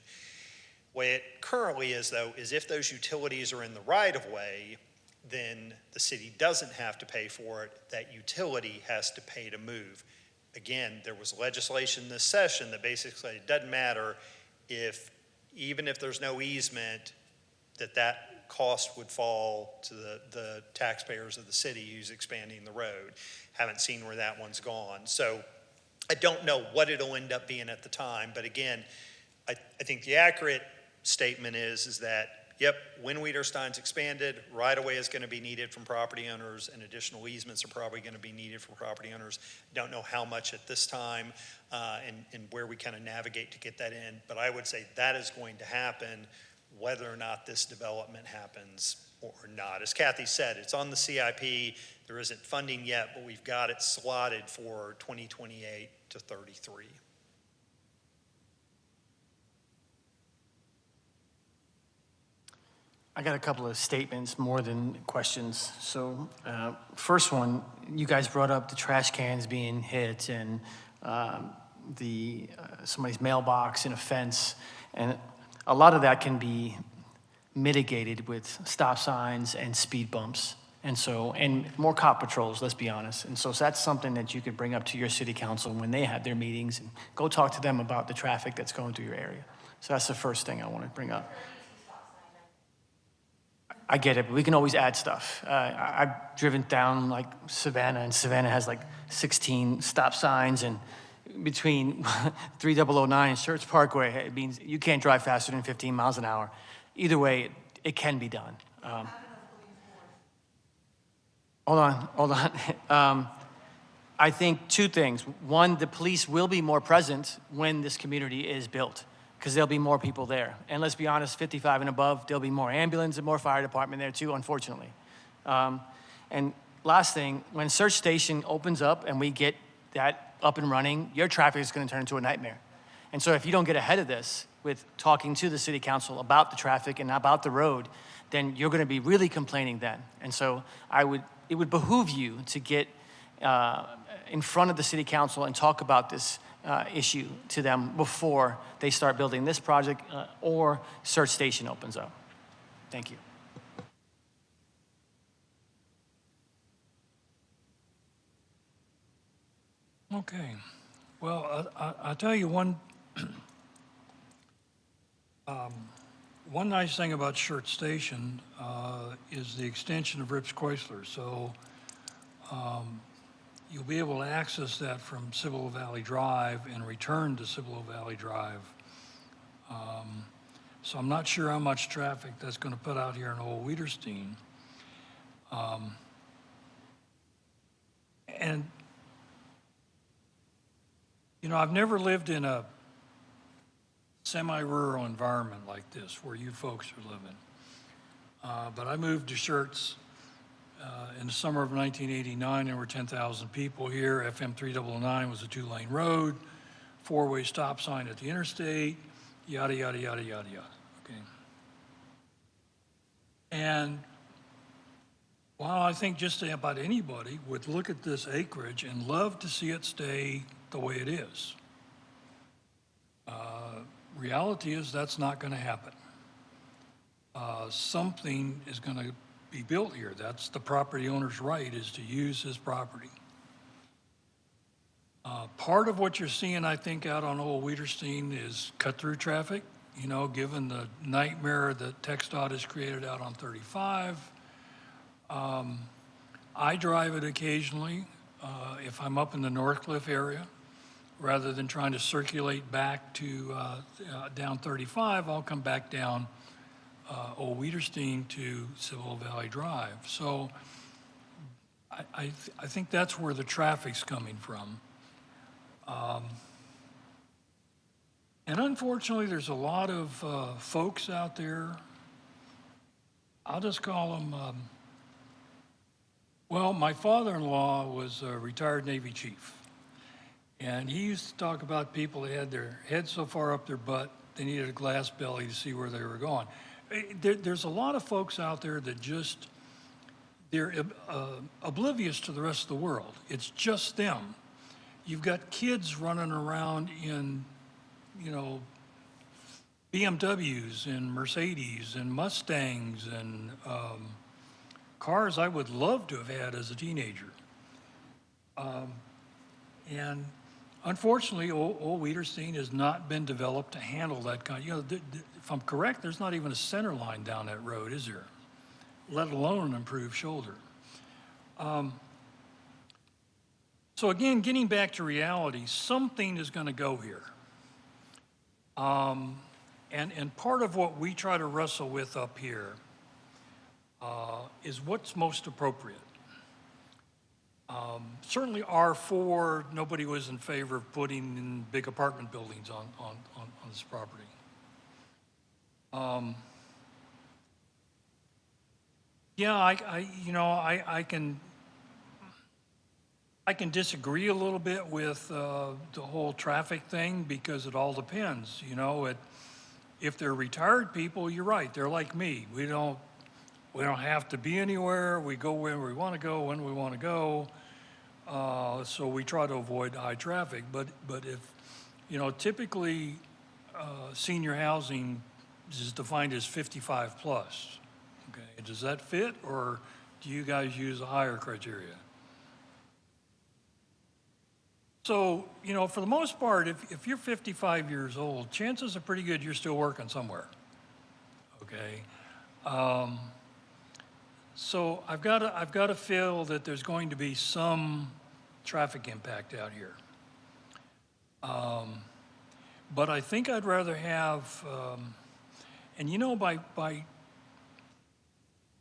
The way it currently is, though, is if those utilities are in the right-of-way, then the city doesn't have to pay for it. That utility has to pay to move. Again, there was legislation this session that basically said it doesn't matter even if there's no easement, that cost would fall to the taxpayers of the city who's expanding the road. Haven't seen where that one's gone. So I don't know what it'll end up being at the time, but again, I think the accurate statement is that, yep, when Wiederstein's expanded, right-of-way is going to be needed from property owners and additional easements are probably going to be needed from property owners. Don't know how much at this time and where we kind of navigate to get that in, but I would say that is going to happen whether or not this development happens or not. As Kathy said, it's on the CIP. There isn't funding yet, but we've got it slotted for 2028 to 33. I got a couple of statements more than questions. So first one, you guys brought up the trash cans being hit and somebody's mailbox and a fence. And a lot of that can be mitigated with stop signs and speed bumps. And more cop patrols, let's be honest. And so that's something that you could bring up to your city council when they have their meetings and go talk to them about the traffic that's going through your area. So that's the first thing I want to bring up. I get it, but we can always add stuff. I've driven down like Savannah, and Savannah has like 16 stop signs, and between 3009 and Schertz Parkway, it means you can't drive faster than 15 miles an hour. Either way, it can be done. Hold on. I think two things. One, the police will be more present when this community is built, because there'll be more people there. And let's be honest, 55 and above, there'll be more ambulance and more fire department there too, unfortunately. And last thing, when Search Station opens up and we get that up and running, your traffic is gonna turn into a nightmare. And so if you don't get ahead of this with talking to the city council about the traffic and about the road, then you're gonna be really complaining then. And so it would behoove you to get in front of the city council and talk about this issue to them before they start building this project or Search Station opens up. Thank you. Okay. Well, I'll tell you one nice thing about Schertz Station is the extension of Rips Chrysler. So you'll be able to access that from Cibolo Valley Drive and return to Cibolo Valley Drive. So I'm not sure how much traffic that's going to put out here in Old Wiederstein. And, you know, I've never lived in a semi-rural environment like this where you folks are living. But I moved to Schertz in the summer of 1989. There were 10,000 people here. FM 3009 was a 2-lane road, 4-way stop sign at the interstate, yada, yada, yada, yada, yada, okay? And while I think just about anybody would look at this acreage and love to see it stay the way it is, reality is that's not going to happen. Something is going to be built here. That's the property owner's right, is to use his property. Part of what you're seeing, I think, out on Old Wiederstein is cut-through traffic, you know, given the nightmare that TxDOT has created out on 35. I drive it occasionally if I'm up in the Northcliffe area. Rather than trying to circulate back to down 35, I'll come back down Old Wiederstein to Cibolo Valley Drive. So I think that's where the traffic's coming from. And unfortunately, there's a lot of folks out there, I'll just call them, well, my father-in-law was a retired Navy chief. And he used to talk about people that had their head so far up their butt, they needed a glass belly to see where they were going. There's a lot of folks out there that just, they're oblivious to the rest of the world. It's just them. You've got kids running around in, you know, BMWs and Mercedes and Mustangs and cars I would love to have had as a teenager. And unfortunately, Old Wiederstein has not been developed to handle that kind. You know, if I'm correct, there's not even a center line down that road, is there? Let alone an improved shoulder. So again, getting back to reality, something is going to go here. And part of what we try to wrestle with up here is what's most appropriate. Certainly R4, nobody was in favor of putting in big apartment buildings on this property. Yeah, I can disagree a little bit with the whole traffic thing because it all depends. You know, if they're retired people, you're right. They're like me. We don't have to be anywhere. We go where we want to go when we want to go. So we try to avoid high traffic. But if, you know, typically senior housing is defined as 55 plus. Okay, does that fit, or do you guys use a higher criteria? So, you know, for the most part, if you're 55 years old, chances are pretty good you're still working somewhere. Okay. So I've got to feel that there's going to be some traffic impact out here. But I think I'd rather have, and you know, by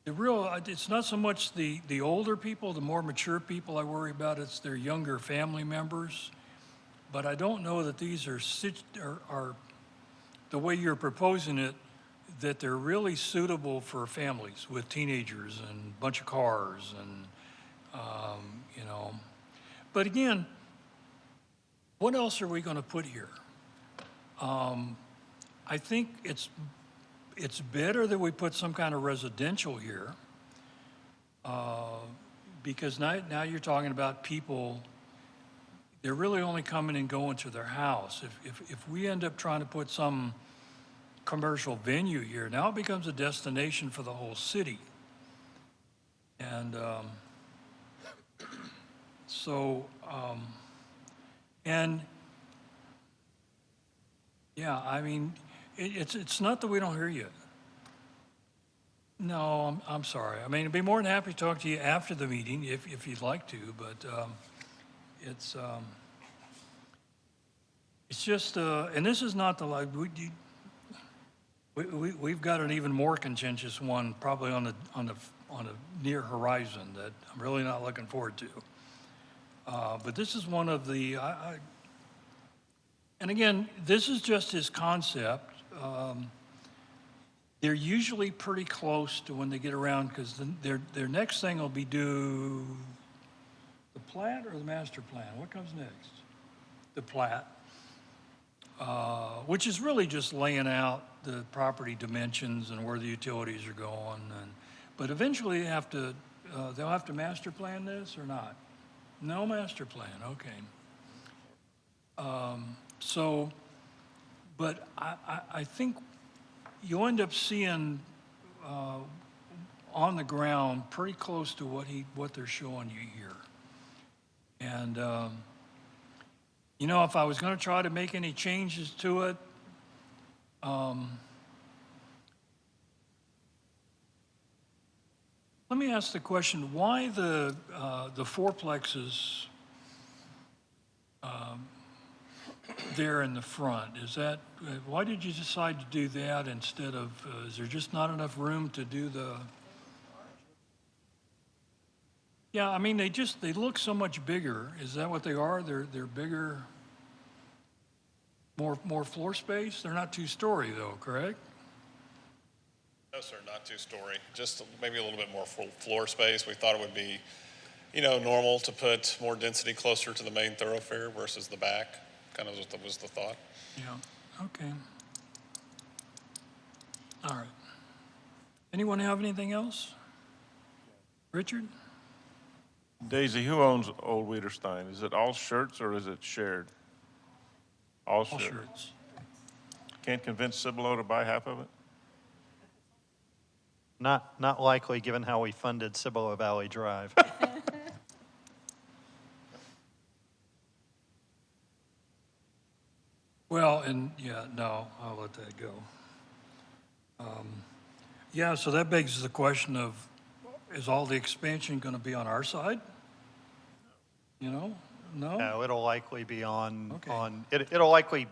the real, it's not so much the older people, the more mature people I worry about, it's their younger family members. But I don't know that these are the way you're proposing it, that they're really suitable for families with teenagers and a bunch of cars and, you know. But again, what else are we going to put here? I think it's better that we put some kind of residential here, because now you're talking about people, they're really only coming and going to their house. If we end up trying to put some commercial venue here, now it becomes a destination for the whole city. And yeah, I mean, it's not that we don't hear you. No, I'm sorry. I mean, I'd be more than happy to talk to you after the meeting if you'd like to, but it's just, and this is not the, like, we've got an even more contentious one probably on the near horizon that I'm really not looking forward to. But this is one of the, and again, this is just his concept. They're usually pretty close to when they get around, because their next thing will be do the plat or the master plan. What comes next? The plat, which is really just laying out the property dimensions and where the utilities are going. But eventually they'll have to master plan this or not? No master plan, okay. But I think you'll end up seeing on the ground pretty close to what they're showing you here. And, you know, if I was going to try to make any changes to it, let me ask the question, why the fourplexes there in the front? Is that, why did you decide to do that instead of, is there just not enough room to do the? Yeah, I mean, they look so much bigger. Is that what they are? They're bigger, more floor space? They're not two-story though, correct? No, sir, not two-story, just maybe a little bit more floor space. We thought it would be, you know, normal to put more density closer to the main thoroughfare versus the back. Kind of was the thought. Yeah, okay. All right. Anyone have anything else? Richard? Daisy, who owns Old Wiederstein? Is it all Schertz or is it shared? All Schertz. Can't convince Cibolo to buy half of it? Not likely, given how we funded Cibolo Valley Drive. Well, and yeah, no, I'll let that go. Yeah, so that begs the question of, is all the expansion going to be on our side? You know, no? No, it'll likely be on, Okay. it'll likely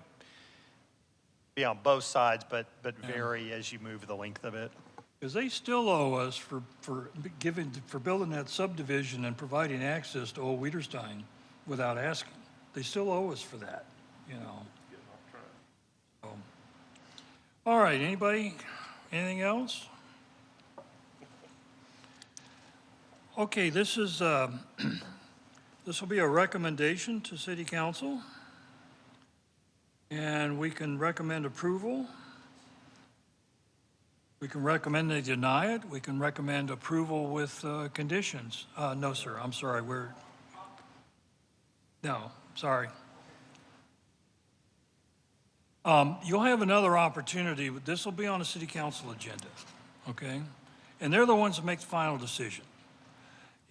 be on both sides, but vary as you move the length of it. Because they still owe us for building that subdivision and providing access to Old Wiederstein without asking. They still owe us for that, you know. So, all right, anybody, anything else? Okay, this is, this will be a recommendation to City Council. And we can recommend approval. We can recommend they deny it. We can recommend approval with conditions. No, sir, I'm sorry, no, sorry. You'll have another opportunity, but this will be on the City Council agenda, okay? And they're the ones that make the final decision.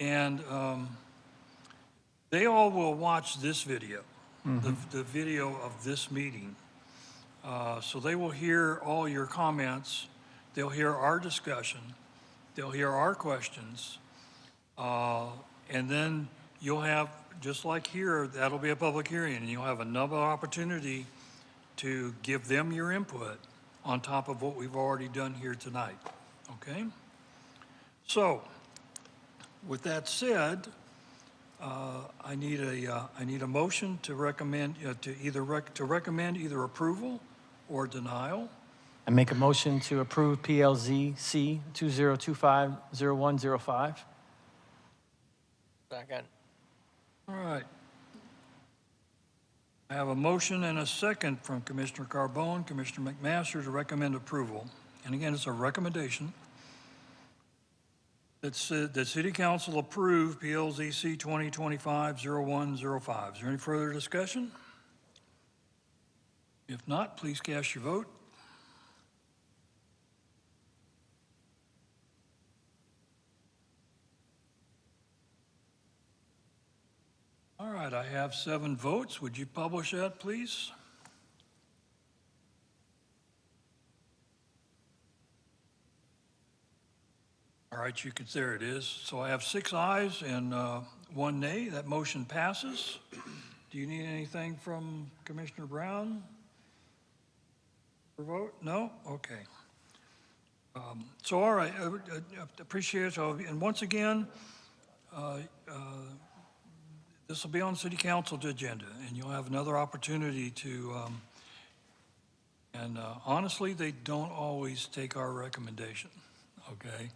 And they all will watch this video, the video of this meeting. So they will hear all your comments. They'll hear our discussion, they'll hear our questions, and then you'll have, just like here, that'll be a public hearing, and you'll have another opportunity to give them your input on top of what we've already done here tonight, okay? So, with that said, I need a motion to recommend, to recommend either approval or denial. I make a motion to approve PLZC 2025-0105. Second. All right. I have a motion and a second from Commissioner Carbone, Commissioner McMaster to recommend approval. And again, it's a recommendation that City Council approve PLZC 2025-0105. Is there any further discussion? If not, please cast your vote. All right, I have 7 votes. Would you publish that, please? All right, there it is. So I have 6 ayes and 1 nay. That motion passes. Do you need anything from Commissioner Brown for vote? No? Okay. So, all right, I appreciate it. So, and once again, this will be on City Council's agenda, and you'll have another opportunity to, honestly, they don't always take our recommendation, okay?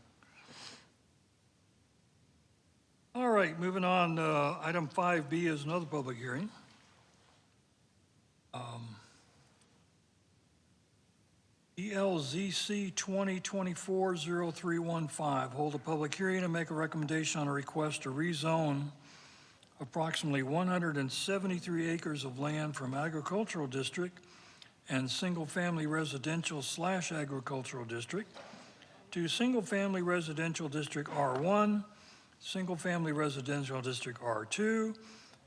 All right, moving on, item 5B is another public hearing. ELZC 2024-0315, hold a public hearing and make a recommendation on a request to rezone approximately 173 acres of land from agricultural district and single-family residential / agricultural district to single-family residential district R1, single-family residential district R2,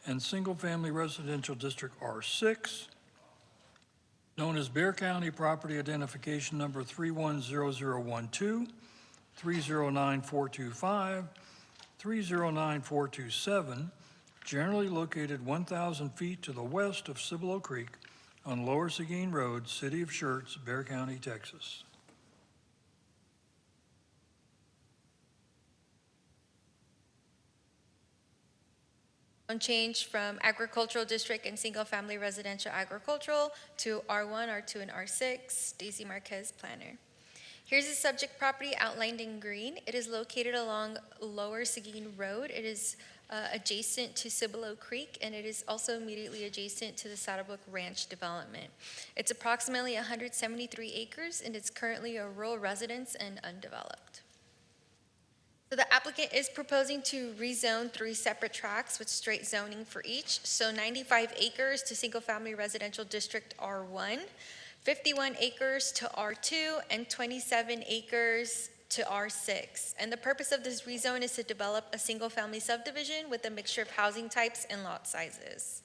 and single-family residential district R6, known as Bear County Property Identification Number 310012, 309425, 309427, generally located 1,000 feet to the west of Cibolo Creek on Lower Seguin Road, City of Schertz, Bear County, Texas. Change from agricultural district and single-family residential agricultural to R1, R2, and R6. Daisy Marquez, planner. Here's the subject property outlined in green. It is located along Lower Seguin Road. It is adjacent to Cibolo Creek, and it is also immediately adjacent to the Saddlebrook Ranch development. It's approximately 173 acres, and it's currently a rural residence and undeveloped. So the applicant is proposing to rezone 3 separate tracts with straight zoning for each. So 95 acres to single-family residential district R1, 51 acres to R2, and 27 acres to R6. And the purpose of this rezone is to develop a single-family subdivision with a mixture of housing types and lot sizes.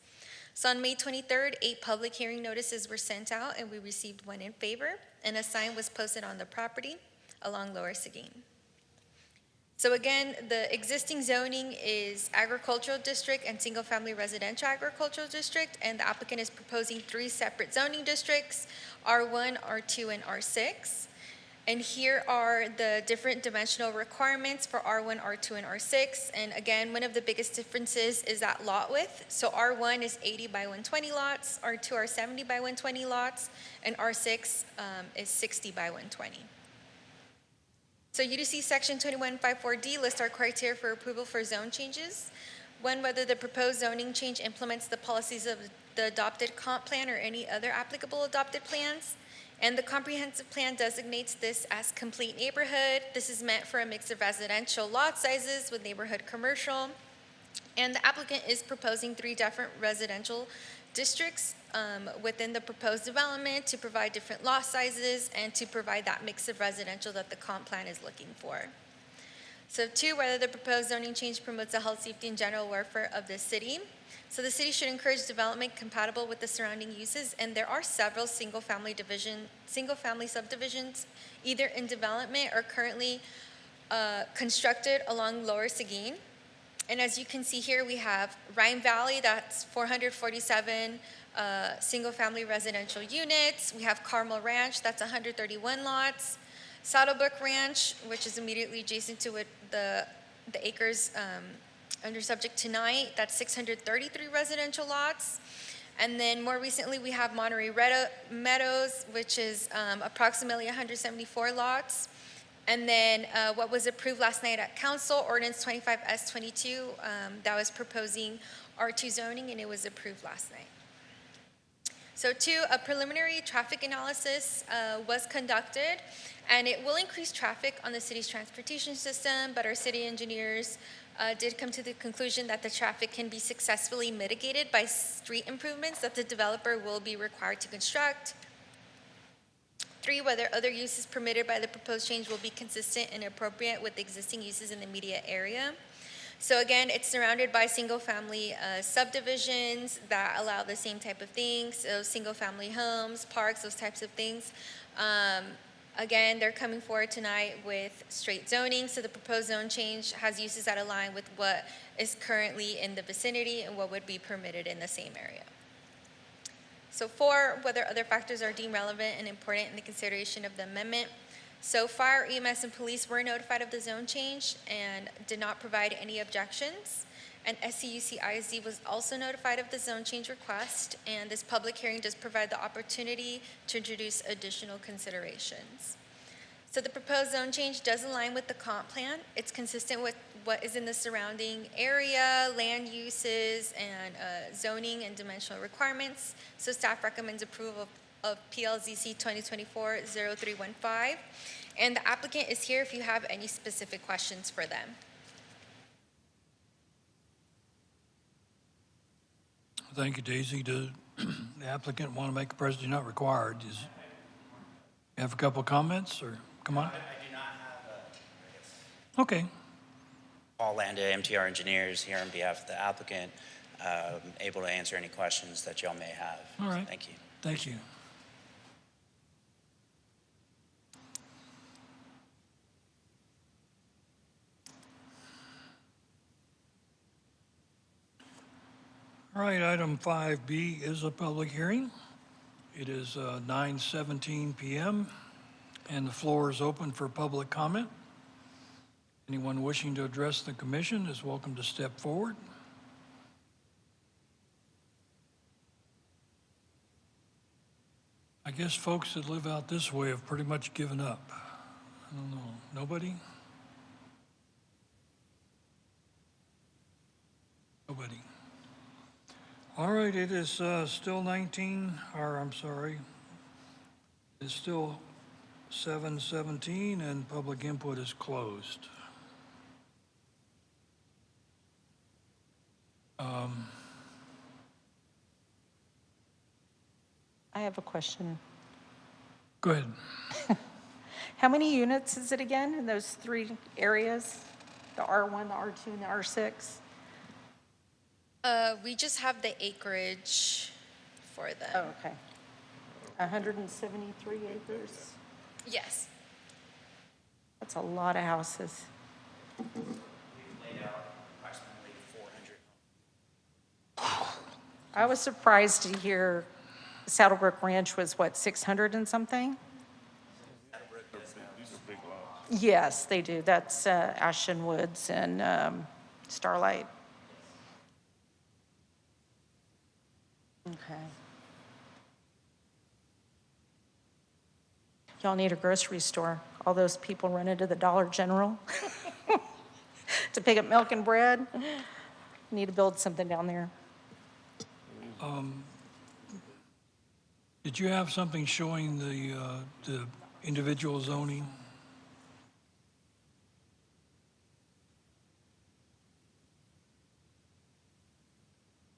So on May 23rd, 8 public hearing notices were sent out, and we received 1 in favor, and a sign was posted on the property along Lower Seguin. So again, the existing zoning is agricultural district and single-family residential agricultural district, and the applicant is proposing 3 separate zoning districts, R1, R2, and R6. And here are the different dimensional requirements for R1, R2, and R6. And again, one of the biggest differences is that lot width. So R1 is 80 by 120 lots, R2 are 70 by 120 lots, and R6 is 60 by 120. So UDC Section 2154D lists our criteria for approval for zone changes. 1, whether the proposed zoning change implements the policies of the adopted comp plan or any other applicable adopted plans. And the comprehensive plan designates this as complete neighborhood. This is meant for a mix of residential lot sizes with neighborhood commercial. And the applicant is proposing 3 different residential districts within the proposed development to provide different lot sizes and to provide that mix of residential that the comp plan is looking for. So 2, whether the proposed zoning change promotes the health, safety, and general welfare of the city. So the city should encourage development compatible with the surrounding uses, and there are several single-family subdivisions either in development or currently constructed along Lower Seguin. And as you can see here, we have Rhine Valley, that's 447 single-family residential units. We have Carmel Ranch, that's 131 lots. Saddlebrook Ranch, which is immediately adjacent to it, the acres under subject tonight, that's 633 residential lots. And then more recently, we have Monterey Meadows, which is approximately 174 lots. And then what was approved last night at council, ordinance 25S22, that was proposing R2 zoning, and it was approved last night. So two, a preliminary traffic analysis was conducted, and it will increase traffic on the city's transportation system, but our city engineers did come to the conclusion that the traffic can be successfully mitigated by street improvements that the developer will be required to construct. Three, whether other uses permitted by the proposed change will be consistent and appropriate with existing uses in the immediate area. So again, it's surrounded by single-family subdivisions that allow the same type of things, so single-family homes, parks, those types of things. Again, they're coming forward tonight with straight zoning, so the proposed zone change has uses that align with what is currently in the vicinity and what would be permitted in the same area. So four, whether other factors are deemed relevant and important in the consideration of the amendment. So fire, EMS, and police were notified of the zone change and did not provide any objections. And SCUC-ISD was also notified of the zone change request, and this public hearing does provide the opportunity to introduce additional considerations. So the proposed zone change does align with the comp plan. It's consistent with what is in the surrounding area, land uses, and zoning and dimensional requirements. So staff recommends approval of PLZC 2024-0315. And the applicant is here if you have any specific questions for them. Thank you, Daisy. Does the applicant want to make a presentation? Not required. You have a couple of comments, or come on? I do not have Okay. Paul Landa, MTR Engineers, here on behalf of the applicant, able to answer any questions that y'all may have. All right. Thank you. Thank you. All right, item 5B is a public hearing. It is 9:17 p.m. and the floor is open for public comment. Anyone wishing to address the commission is welcome to step forward. I guess folks that live out this way have pretty much given up. I don't know. Nobody? Nobody. All right, it is still 7:17 and public input is closed. I have a question. Go ahead. How many units is it again in those three areas? The R1, the R2, and the R6? We just have the acreage for them. Oh, okay. 173 acres? Yes. That's a lot of houses. We've laid out approximately 400. I was surprised to hear Saddlebrook Ranch was, what, 600 and something? These are big lots. Yes, they do. That's Ashton Woods and Starlight. Okay. Y'all need a grocery store. All those people run into the Dollar General to pick up milk and bread. Need to build something down there. Did you have something showing the individual zoning?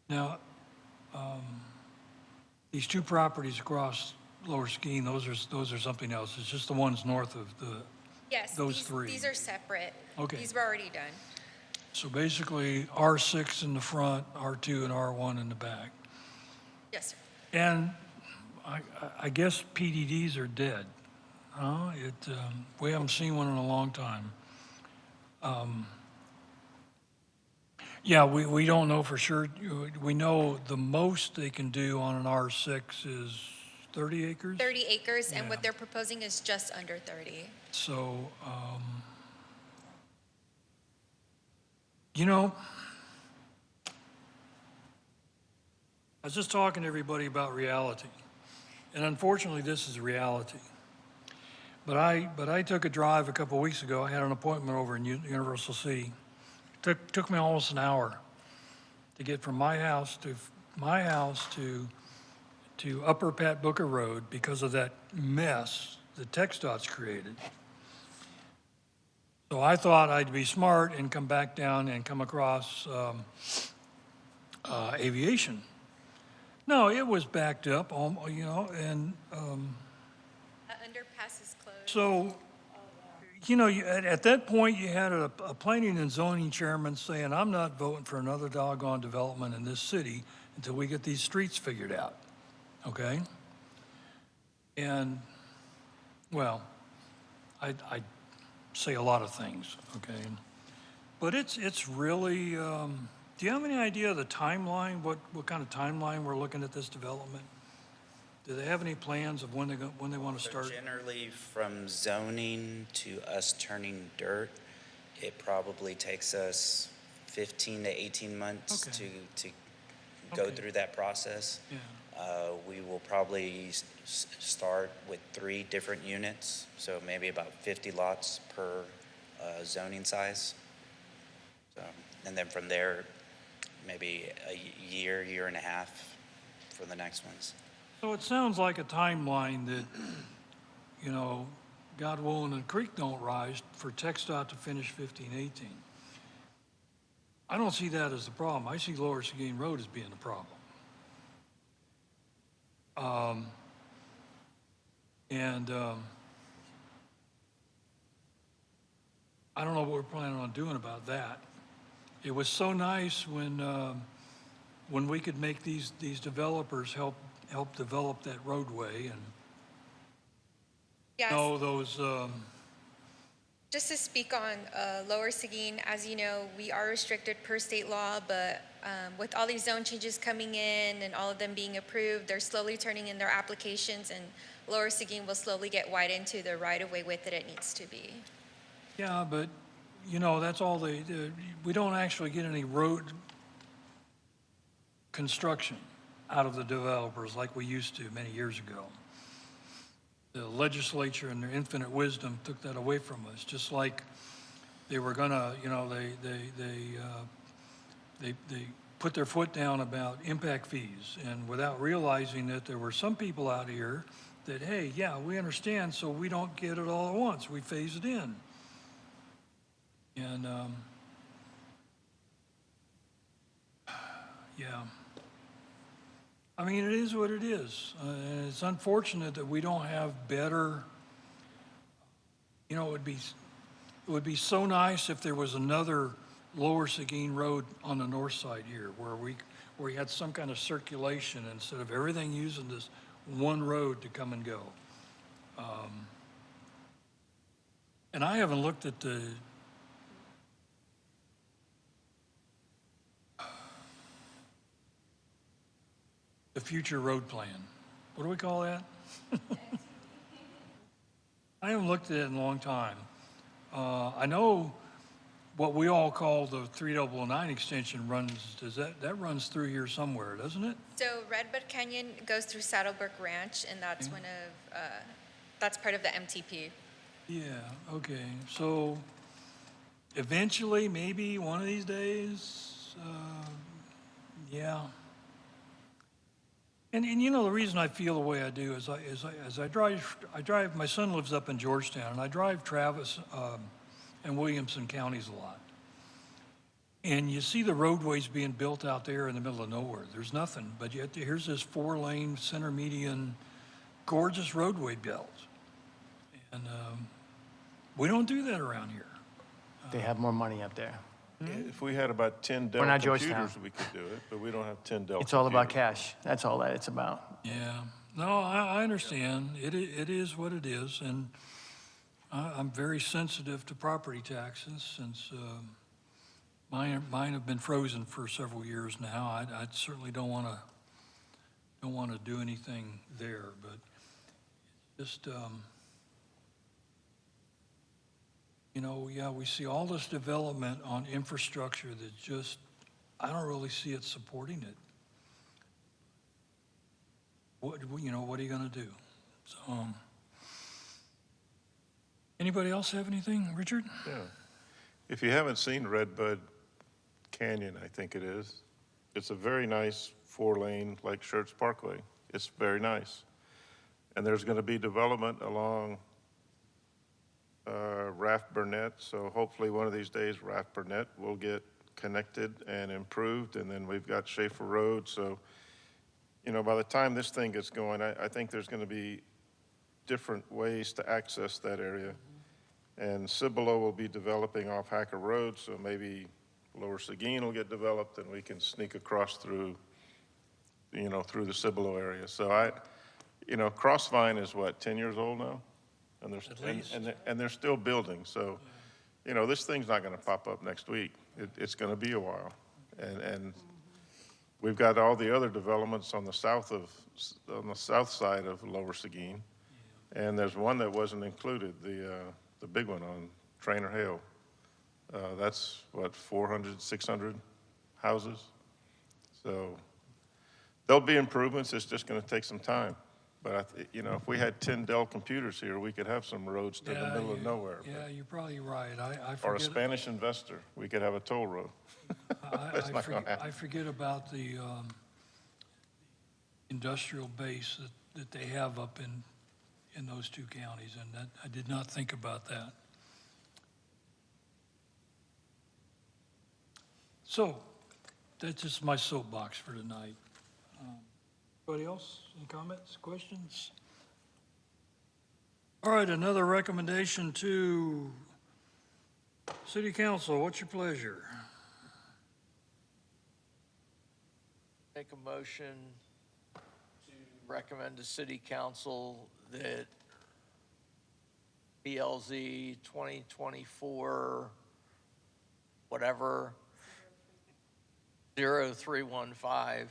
Now, these two properties across Lower Skeene, those are something else. It's just the ones north of Yes, those three. These are separate. Okay. These were already done. So basically, R6 in the front, R2 and R1 in the back. Yes, sir. And I guess PDDs are dead. We haven't seen one in a long time. Yeah, we don't know for sure. We know the most they can do on an R6 is 30 acres. 30 acres, and Yeah. what they're proposing is just under 30. So, you know, I was just talking to everybody about reality, and unfortunately, this is reality. But I took a drive a couple weeks ago. I had an appointment over in Universal City. Took me almost an hour to get from my house to Upper Pat Booker Road because of that mess that TxDOT's created. So I thought I'd be smart and come back down and come across Aviation. No, it was backed up, you know, and That underpass is closed. so, you know, at that point, you had a planning and zoning chairman saying, I'm not voting for another doggone development in this city until we get these streets figured out, okay? And, well, I say a lot of things, okay? But it's really, do you have any idea of the timeline, what kind of timeline we're looking at this development? Do they have any plans of when they want to So start? generally, from zoning to us turning dirt, it probably takes us 15 to 18 months Okay. to go Okay. through that process. Yeah. We will probably start with 3 different units, so maybe about 50 lots per zoning size. So, and then from there, maybe a year and a half for the next ones. So it sounds like a timeline that, you know, God willing, the creek don't rise for TxDOT to finish 15, 18. I don't see that as the problem. I see Lower Seguin Road as being the problem. I don't know what we're planning on doing about that. It was so nice when we could make these developers help develop that roadway and Yes. know those, Just to speak on Lower Seguin, as you know, we are restricted per state law, but with all these zone changes coming in and all of them being approved, they're slowly turning in their applications, and Lower Seguin will slowly get widened to the right-of-way width that it needs to be. yeah, but, you know, that's all we don't actually get any road construction out of the developers like we used to many years ago. The legislature in their infinite wisdom took that away from us, just like they were gonna, you know, they put their foot down about impact fees, and without realizing that there were some people out here that, hey, yeah, we understand, so we don't get it all at once, we phase it in. And, yeah. I mean, it is what it is. And it's unfortunate that we don't have better, you know, it would be so nice if there was another Lower Seguin Road on the north side here where we had some kind of circulation instead of everything using this one road to come and go. And I haven't looked at the future road plan. What do we call that? I haven't looked at it in a long time. I know what we all call the 3009 extension runs, that runs through here somewhere, doesn't it? So Redbud Canyon goes through Saddlebrook Ranch, and that's that's part of the MTP. Yeah, okay. So eventually, maybe one of these days, yeah. And you know, the reason I feel the way I do is as I drive, my son lives up in Georgetown, and I drive Travis and Williamson counties a lot. And you see the roadways being built out there in the middle of nowhere. There's nothing, but yet here's this 4-lane center median, gorgeous roadway built. And we don't do that around here. They have more money up there. If we had about 10 Dell We're not computers, Georgetown. we could do it, but we don't have 10 Dell It's all about computers. cash. That's all that it's about. Yeah, no, I understand. It is what it is, and I'm very sensitive to property taxes since mine have been frozen for several years now. I certainly don't want to do anything there, but just, you know, yeah, we see all this development on infrastructure that just, I don't really see it supporting it. What, you know, what are you going to do? So, anybody else have anything, Richard? Yeah. If you haven't seen Redbud Canyon, I think it is, it's a very nice 4-lane like Schertz Parkway. It's very nice. And there's going to be development along Raft Burnett, so hopefully one of these days Raft Burnett will get connected and improved, and then we've got Schaefer Road. So, you know, by the time this thing gets going, I think there's going to be different ways to access that area. And Cibolo will be developing off Hacker Road, so maybe Lower Seguin will get developed and we can sneak across through, you know, through the Cibolo area. So you know, Crossvine is what, 10 years old now? And they're still building. So, you know, this thing's not going to pop up next week. It's going to be a while. And we've got all the other developments on the south side of Lower Seguin. And there's one that wasn't included, the big one on Trainer Hill. That's what, 400, 600 houses. So there'll be improvements. It's just going to take some time. But, you know, if we had 10 Dell computers here, we could have some roads to the middle of nowhere. Yeah, you're probably right. I forget. Or a Spanish investor, we could have a toll road. I forget about the industrial base that they have up in those two counties, and that, I did not think about that. So, that's just my soapbox for tonight. Anybody else? Any comments, questions? All right, another recommendation to City Council. What's your pleasure? Make a motion to recommend to City Council that PLZ 2024, whatever, 0315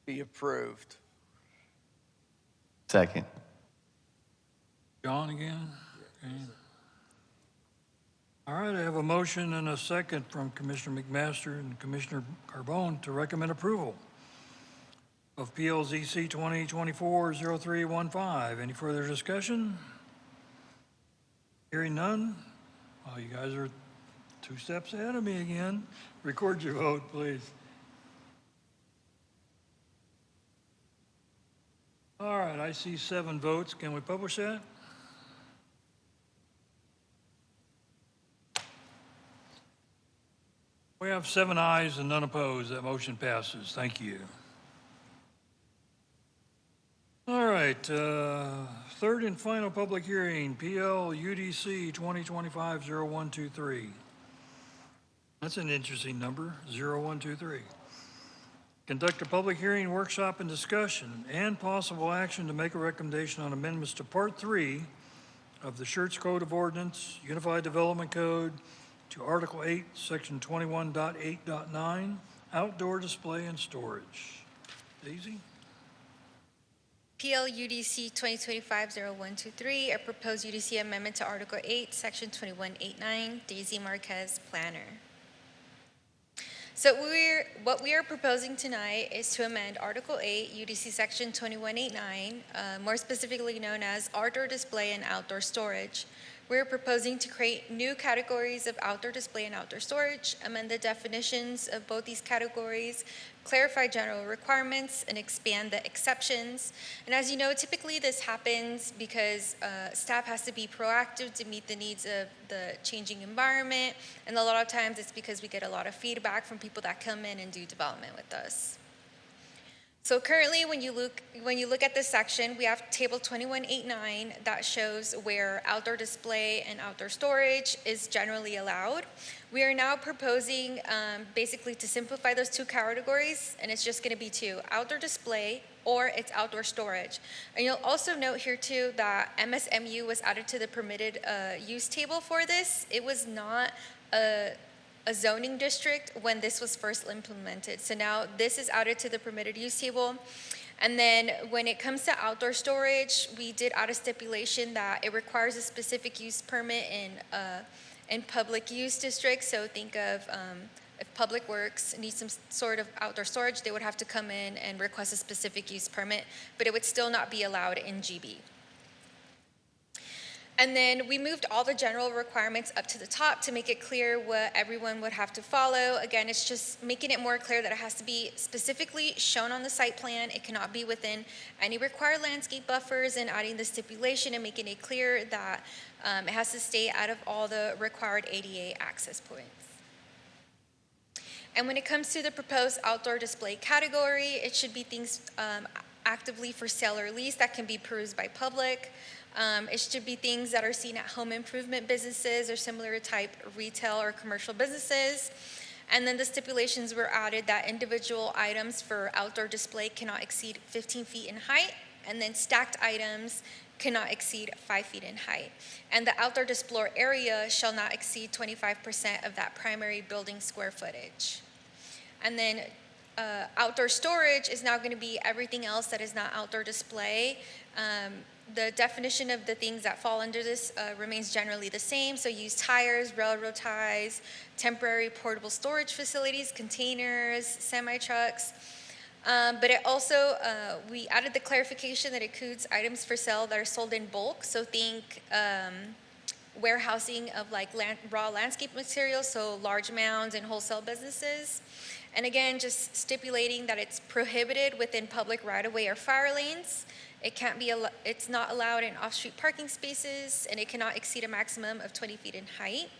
be approved. Second. John again? Okay. All right, I have a motion and a second from Commissioner McMaster and Commissioner Carbone to recommend approval of PLZC 2024-0315. Any further discussion? Hearing none? Well, you guys are 2 steps ahead of me again. Record your vote, please. All right, I see 7 votes. Can we publish that? We have 7 ayes and none opposed. That motion passes. Thank you. All right, third and final public hearing, PL UDC 2025-0123. That's an interesting number, 0123. Conduct a public hearing, workshop, and discussion, and possible action to make a recommendation on amendments to Part 3 of the Schertz Code of Ordinance, Unified Development Code, to Article 8, Section 21.8.9, outdoor display and storage. Daisy? PL UDC 2025-0123, a proposed UDC amendment to Article 8, Section 21.8.9, Daisy Marquez, Planner. So what we are proposing tonight is to amend Article 8, UDC Section 21.8.9, more specifically known as outdoor display and outdoor storage. We're proposing to create new categories of outdoor display and outdoor storage, amend the definitions of both these categories, clarify general requirements, and expand the exceptions. And as you know, typically this happens because staff has to be proactive to meet the needs of the changing environment, and a lot of times it's because we get a lot of feedback from people that come in and do development with us. So currently, when you look at this section, we have table 2189 that shows where outdoor display and outdoor storage is generally allowed. We are now proposing basically to simplify those two categories, and it's just going to be two: outdoor display or it's outdoor storage. And you'll also note here too that MSMU was added to the permitted use table for this. It was not a zoning district when this was first implemented. So now this is added to the permitted use table. And then when it comes to outdoor storage, we did add a stipulation that it requires a specific use permit in public use districts. So think of if Public Works needs some sort of outdoor storage, they would have to come in and request a specific use permit, but it would still not be allowed in GB. And then we moved all the general requirements up to the top to make it clear what everyone would have to follow. Again, it's just making it more clear that it has to be specifically shown on the site plan. It cannot be within any required landscape buffers, and adding the stipulation and making it clear that it has to stay out of all the required ADA access points. And when it comes to the proposed outdoor display category, it should be things actively for sale or lease that can be perused by public. It should be things that are seen at home improvement businesses or similar type retail or commercial businesses. And then the stipulations were added that individual items for outdoor display cannot exceed 15 feet in height, and then stacked items cannot exceed 5 feet in height. And the outdoor display area shall not exceed 25% of that primary building square footage. And then outdoor storage is now going to be everything else that is not outdoor display. The definition of the things that fall under this remains generally the same. So use tires, railroad ties, temporary portable storage facilities, containers, semi-trucks. But it also, we added the clarification that it includes items for sale that are sold in bulk. So think warehousing of like raw landscape materials, so large mounds and wholesale businesses. And again, just stipulating that it's prohibited within public right-of-way or fire lanes. It's not allowed in off-street parking spaces, and it cannot exceed a maximum of 20 feet in height.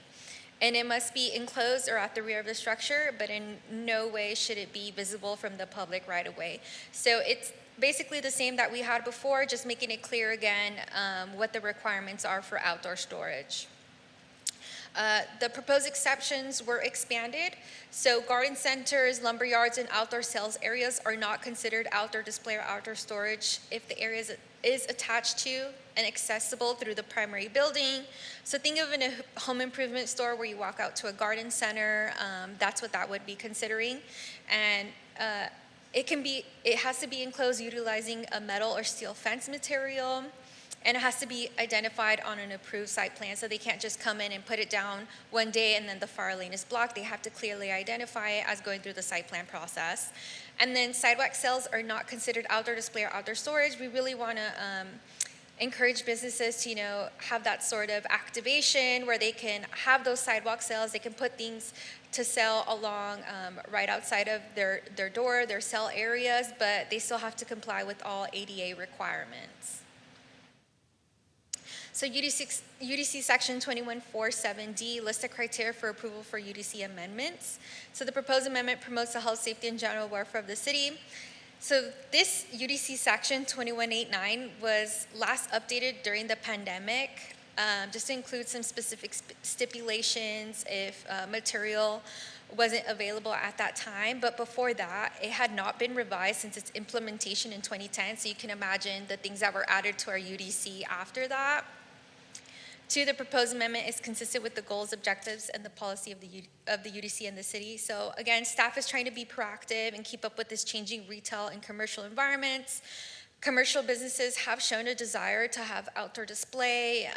And it must be enclosed or at the rear of the structure, but in no way should it be visible from the public right-of-way. So it's basically the same that we had before, just making it clear again what the requirements are for outdoor storage. The proposed exceptions were expanded. So garden centers, lumber yards, and outdoor sales areas are not considered outdoor display or outdoor storage if the area is attached to and accessible through the primary building. So think of a home improvement store where you walk out to a garden center. That's what that would be considering. And it has to be enclosed utilizing a metal or steel fence material. And it has to be identified on an approved site plan, so they can't just come in and put it down one day and then the fire lane is blocked. They have to clearly identify it as going through the site plan process. And then sidewalk sales are not considered outdoor display or outdoor storage. We really want to encourage businesses to, have that sort of activation where they can have those sidewalk sales. They can put things to sell along right outside of their door, their sell areas, but they still have to comply with all ADA requirements. So UDC section 2147D lists the criteria for approval for UDC amendments. So the proposed amendment promotes the health, safety, and general welfare of the city. So this UDC section 2189 was last updated during the pandemic, just to include some specific stipulations if material wasn't available at that time. But before that, it had not been revised since its implementation in 2010. So you can imagine the things that were added to our UDC after that. Two, the proposed amendment is consistent with the goals, objectives, and the policy of the UDC and the city. So again, staff is trying to be proactive and keep up with this changing retail and commercial environments. Commercial businesses have shown a desire to have outdoor display.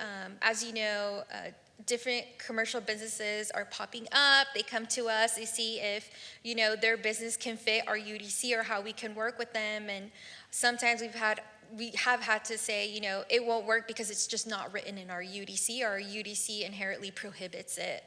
As you know, different commercial businesses are popping up. They come to us, they see if, their business can fit our UDC or how we can work with them. And sometimes we have had to say, it won't work because it's just not written in our UDC, or our UDC inherently prohibits it.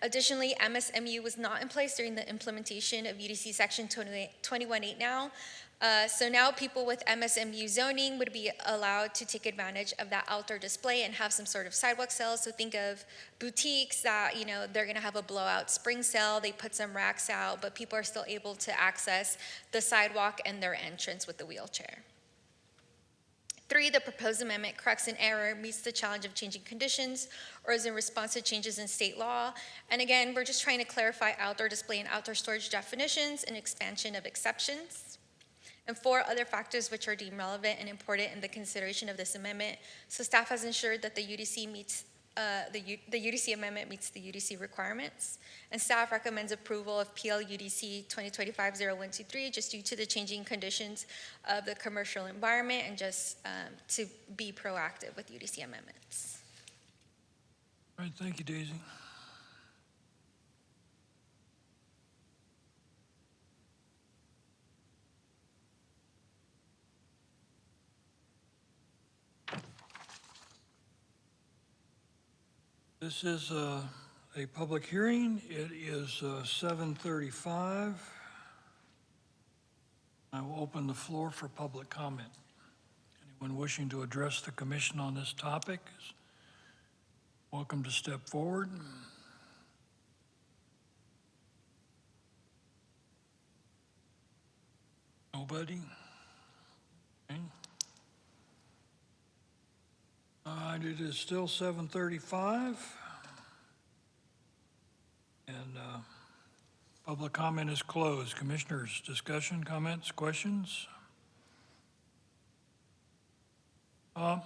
Additionally, MSMU was not in place during the implementation of UDC section 21.8 now. So now people with MSMU zoning would be allowed to take advantage of that outdoor display and have some sort of sidewalk sale. So think of boutiques that, they're going to have a blowout spring sale. They put some racks out, but people are still able to access the sidewalk and their entrance with the wheelchair. 3, the proposed amendment corrects an error, meets the challenge of changing conditions, or is in response to changes in state law. And again, we're just trying to clarify outdoor display and outdoor storage definitions and expansion of exceptions. And 4, other factors which are deemed relevant and important in the consideration of this amendment. So staff has ensured that the UDC meets the UDC amendment meets the UDC requirements, and staff recommends approval of PL UDC 2025-0123 just due to the changing conditions of the commercial environment and just to be proactive with UDC amendments. All right, thank you, Daisy. This is a public hearing. It is 7:35. I will open the floor for public comment. Anyone wishing to address the commission on this topic is welcome to step forward. Nobody? Okay. It is still 7:35. And public comment is closed. Commissioners, discussion, comments, questions? Okay,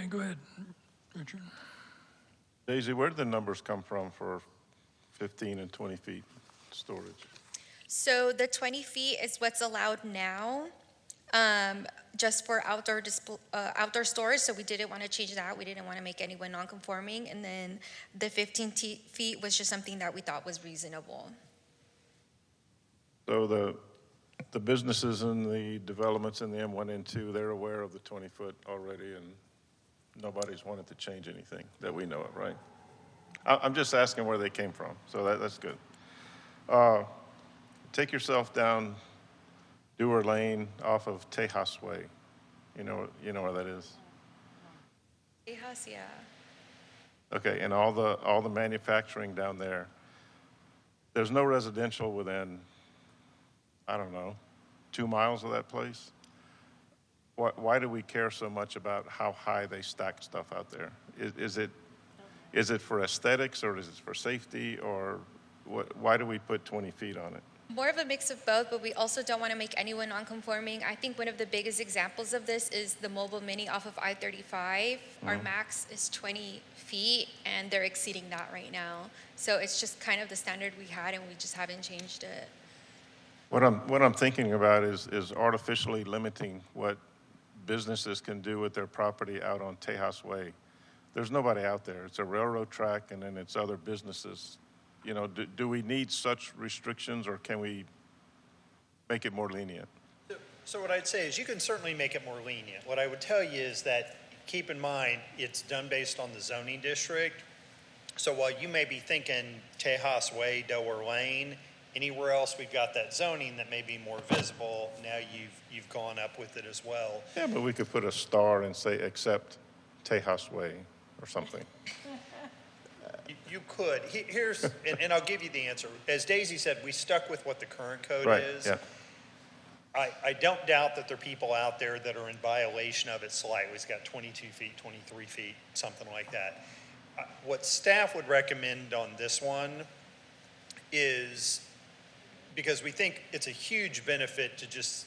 go ahead, Richard. Daisy, where did the numbers come from for 15 and 20 feet storage? So the 20 feet is what's allowed now, just for outdoor storage. So we didn't want to change that. We didn't want to make anyone non-conforming. And then the 15 feet was just something that we thought was reasonable. So the businesses and the developments in the M1 and 2, they're aware of the 20-foot already, and nobody's wanted to change anything that we know of, right? I'm just asking where they came from, so that's good. Take yourself down Dewar Lane off of Tejas Way. You know where that is? Tejas, yeah. Okay, and all the manufacturing down there. There's no residential within, I don't know, 2 miles of that place. Why do we care so much about how high they stack stuff out there? Is it for aesthetics, or is it for safety, or why do we put 20 feet on it? More of a mix of both, but we also don't want to make anyone non-conforming. I think one of the biggest examples of this is the mobile mini off of I-35. Our max is 20 feet, and they're exceeding that right now. So it's just kind of the standard we had, and we just haven't changed it. What I'm thinking about is artificially limiting what businesses can do with their property out on Tejas Way. There's nobody out there. It's a railroad track, and then it's other businesses. Do we need such restrictions, or can we make it more lenient? So what I'd say is you can certainly make it more lenient. What I would tell you is that keep in mind it's done based on the zoning district. So while you may be thinking Tejas Way, Delaware Lane, anywhere else we've got that zoning that may be more visible, now you've gone up with it as well. Yeah, but we could put a star and say except Tejas Way or something. You could. Here's, and I'll give you the answer. As Daisy said, we stuck with what the current code Right, is. yeah. I don't doubt that there are people out there that are in violation of it slightly. It's got 22 feet, 23 feet, something like that. What staff would recommend on this one is, because we think it's a huge benefit to just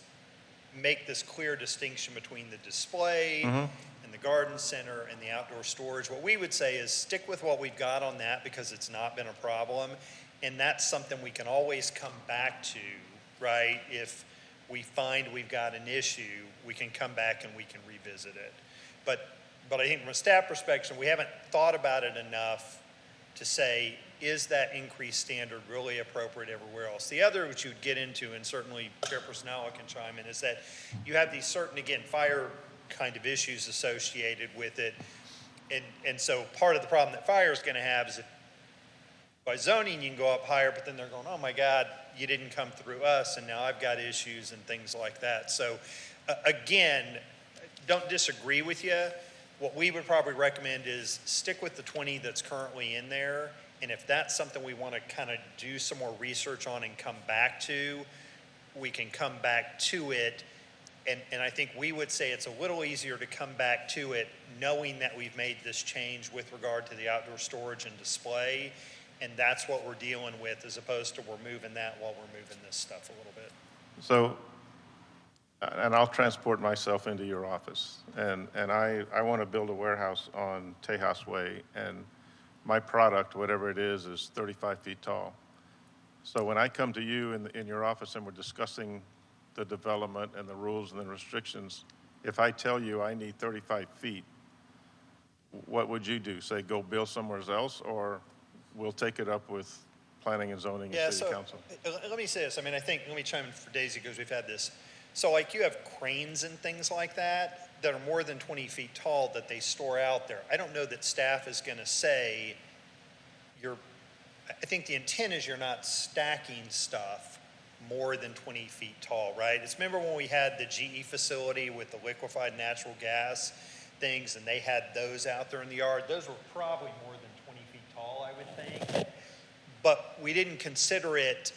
make this clear distinction between the display and the garden center and the outdoor storage. What we would say is stick with what we've got on that, because it's not been a problem. And that's something we can always come back to, right? If we find we've got an issue, we can come back and we can revisit it. But I think from a staff perspective, we haven't thought about it enough to say, is that increased standard really appropriate everywhere else? The other, which you'd get into, and certainly Chairperson Nowell can chime in, is that you have these certain, again, fire kind of issues associated with it. And so part of the problem that fire is going to have is By zoning, you can go up higher, but then they're going, oh my God, you didn't come through us, and now I've got issues and things like that. So again, don't disagree with you. What we would probably recommend is stick with the 20 that's currently in there. And if that's something we want to kind of do some more research on and come back to, we can come back to it. And I think we would say it's a little easier to come back to it knowing that we've made this change with regard to the outdoor storage and display. And that's what we're dealing with, as opposed to we're moving that while we're moving this stuff a little bit. So, and I'll transport myself into your office. And I want to build a warehouse on Tejas Way, and my product, whatever it is 35 feet tall. So when I come to you in your office and we're discussing the development and the rules and the restrictions, if I tell you I need 35 feet, what would you do? Say, go build somewhere else, or we'll take it up with planning and zoning and city council? Let me say this. I mean, I think, let me chime in for Daisy because we've had this. So like you have cranes and things like that are more than 20 feet tall that they store out there. I don't know that staff is going to say I think the intent is you're not stacking stuff more than 20 feet tall, right? Remember when we had the GE facility with the liquefied natural gas things, and they had those out there in the yard? Those were probably more than 20 feet tall, I would think. But we didn't consider it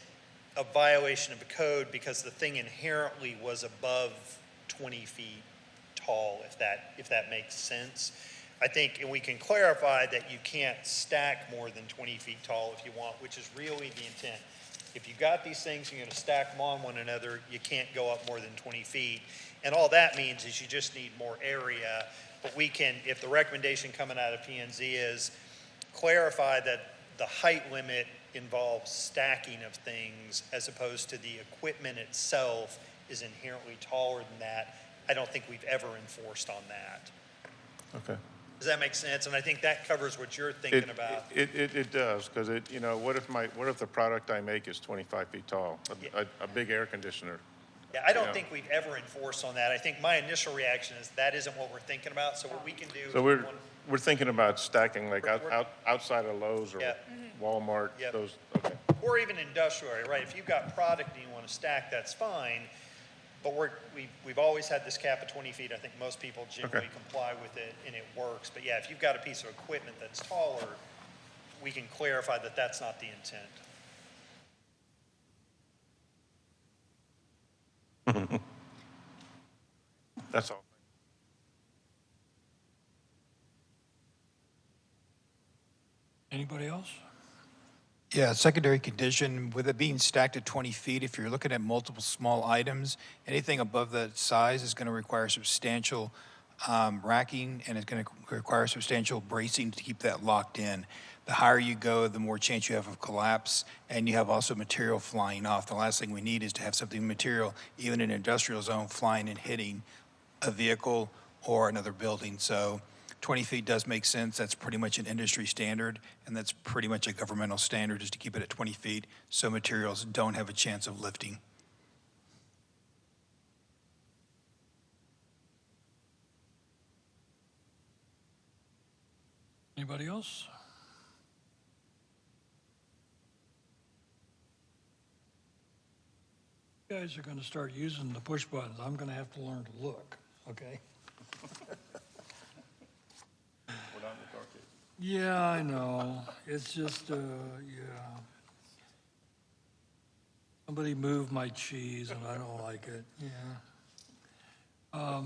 a violation of the code because the thing inherently was above 20 feet tall, if that makes sense. I think, and we can clarify that you can't stack more than 20 feet tall if you want, which is really the intent. If you've got these things, you're going to stack them on one another, you can't go up more than 20 feet. And all that means is you just need more area. But we can, if the recommendation coming out of P&Z is clarify that the height limit involves stacking of things as opposed to the equipment itself is inherently taller than that, I don't think we've ever enforced on that. Okay. Does that make sense? And I think that covers what you're thinking about. It does, because what if the product I make is 25 feet tall, a big air conditioner? Yeah, I don't think we've ever enforced on that. I think my initial reaction is that isn't what we're thinking about. So what we can do. So we're thinking about stacking like outside of Lowe's or Walmart. Yep. Those. Okay. Or even industrial, right? If you've got product and you want to stack, that's fine. But we've always had this cap of 20 feet. I think most people generally comply with it, and it works. But yeah, if you've got a piece of equipment that's taller, we can clarify that that's not the intent. That's all. Anybody else? Yeah, secondary condition, with it being stacked at 20 feet, if you're looking at multiple small items, anything above that size is going to require substantial racking, and it's going to require substantial bracing to keep that locked in. The higher you go, the more chance you have of collapse, and you have also material flying off. The last thing we need is to have something material, even in an industrial zone, flying and hitting a vehicle or another building. So 20 feet does make sense. That's pretty much an industry standard, and that's pretty much a governmental standard, is to keep it at 20 feet so materials don't have a chance of lifting. Anybody else? You guys are going to start using the push buttons. I'm going to have to learn to look, okay? Yeah, I know. It's just, yeah. Somebody moved my cheese and I don't like it, yeah.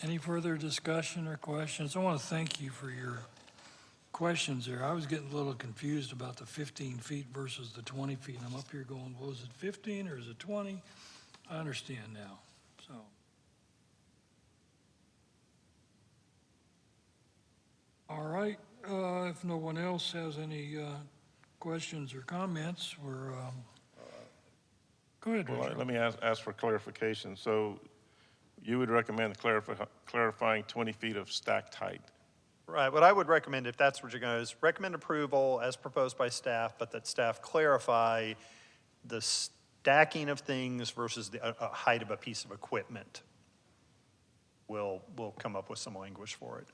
Any further discussion or questions? I want to thank you for your questions there. I was getting a little confused about the 15 feet versus the 20 feet. I'm up here going, well, is it 15 or is it 20? I understand now, so. All right, if no one else has any questions or comments, we're, go ahead. Well, let me ask for clarification. So you would recommend clarifying 20 feet of stacked height? Right. What I would recommend, if that's what you're going to do, is recommend approval as proposed by staff, but that staff clarify the stacking of things versus the height of a piece of equipment. We'll come up with some language for it.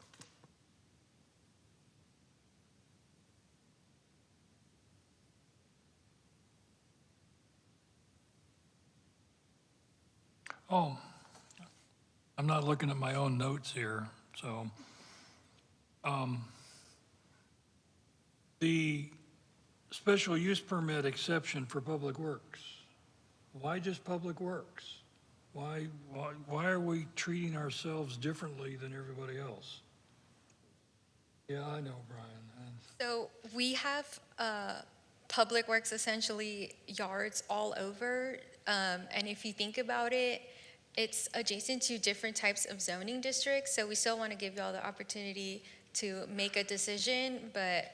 Oh, I'm not looking at my own notes here, so. The special use permit exception for public works, why just public works? Why are we treating ourselves differently than everybody else? Yeah, I know, Brian. So we have public works, essentially yards all over. And if you think about it, it's adjacent to different types of zoning districts. So we still want to give you all the opportunity to make a decision, but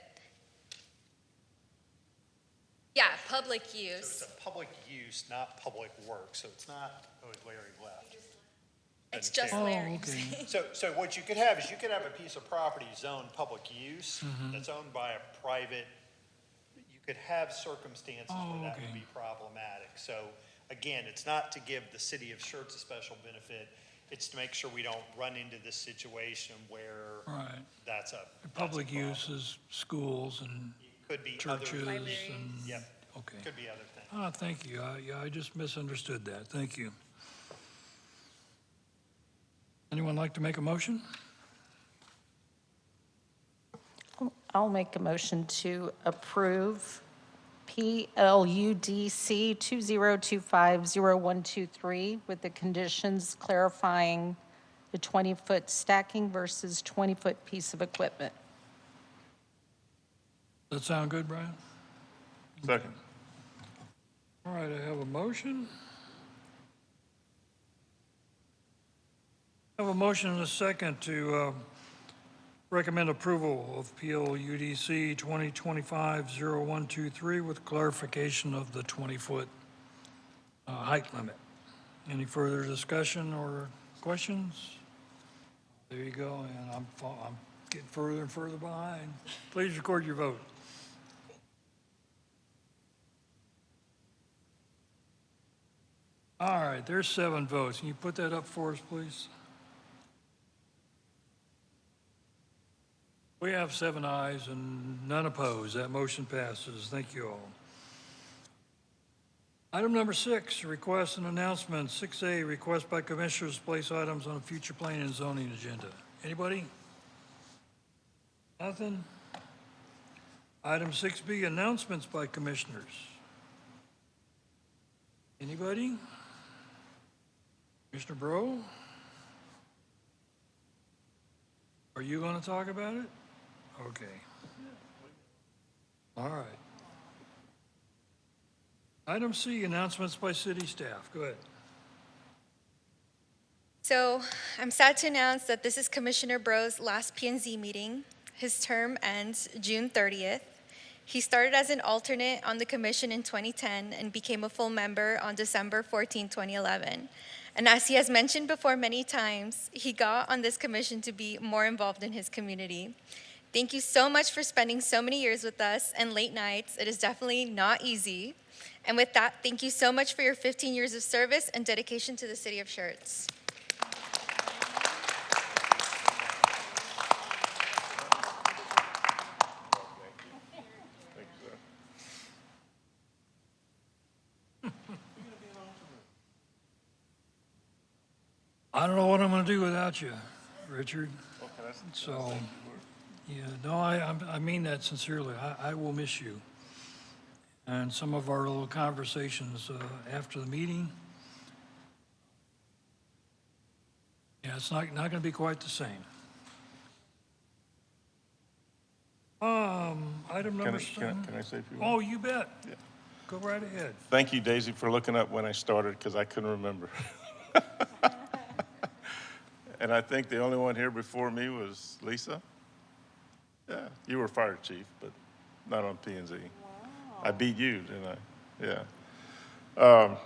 yeah, public So use. it's a public use, not public work, so it's not, oh, Larry left. It's Doesn't just care. Larry. So what you could have is you could have a piece of property zoned public use that's owned by a private, you could have circumstances where that would be problematic. So again, it's not to give the city of Schertz a special benefit, it's to make sure we don't run into this situation where that's a Public uses, schools and could be churches other, and, yep, okay. could be other things. Ah, thank you. Yeah, I just misunderstood that. Thank you. Anyone like to make a motion? I'll make a motion to approve PLUDC 20250123 with the conditions clarifying the 20-foot stacking versus 20-foot piece of equipment. Does that sound good, Brian? Second. All right, I have a motion. I have a motion and a second to recommend approval of PLUDC 2025-0123 with clarification of the 20-foot height limit. Any further discussion or questions? There you go, and I'm getting further and further behind. Please record your vote. All right, there's 7 votes. Can you put that up for us, please? We have 7 ayes and none opposed. That motion passes. Thank you all. Item number 6, request and announcement. 6A, request by commissioners to place items on a future planning and zoning agenda. Anybody? Nothing? Item 6B, announcements by commissioners. Anybody? Commissioner Bro? Are you going to talk about it? Okay. All right. Item C, announcements by city staff. Go ahead. So I'm sad to announce that this is Commissioner Bro's last P&Z meeting. His term ends June 30th. He started as an alternate on the commission in 2010 and became a full member on December 14, 2011. And as he has mentioned before many times, he got on this commission to be more involved in his community. Thank you so much for spending so many years with us and late nights. It is definitely not easy. And with that, thank you so much for your 15 years of service and dedication to the city of Schertz. I don't know what I'm going to do without you, Richard. So, yeah, no, I mean that sincerely. I will miss you. And some of our little conversations after the meeting, yeah, it's not going to be quite the same. Item number 7. Can I say a few words? Oh, you bet. Yeah. Go right ahead. Thank you, Daisy, for looking up when I started, because I couldn't remember. And I think the only one here before me was Lisa. Yeah, you were fire chief, but not on P&Z. Wow. I beat you, didn't I? Yeah.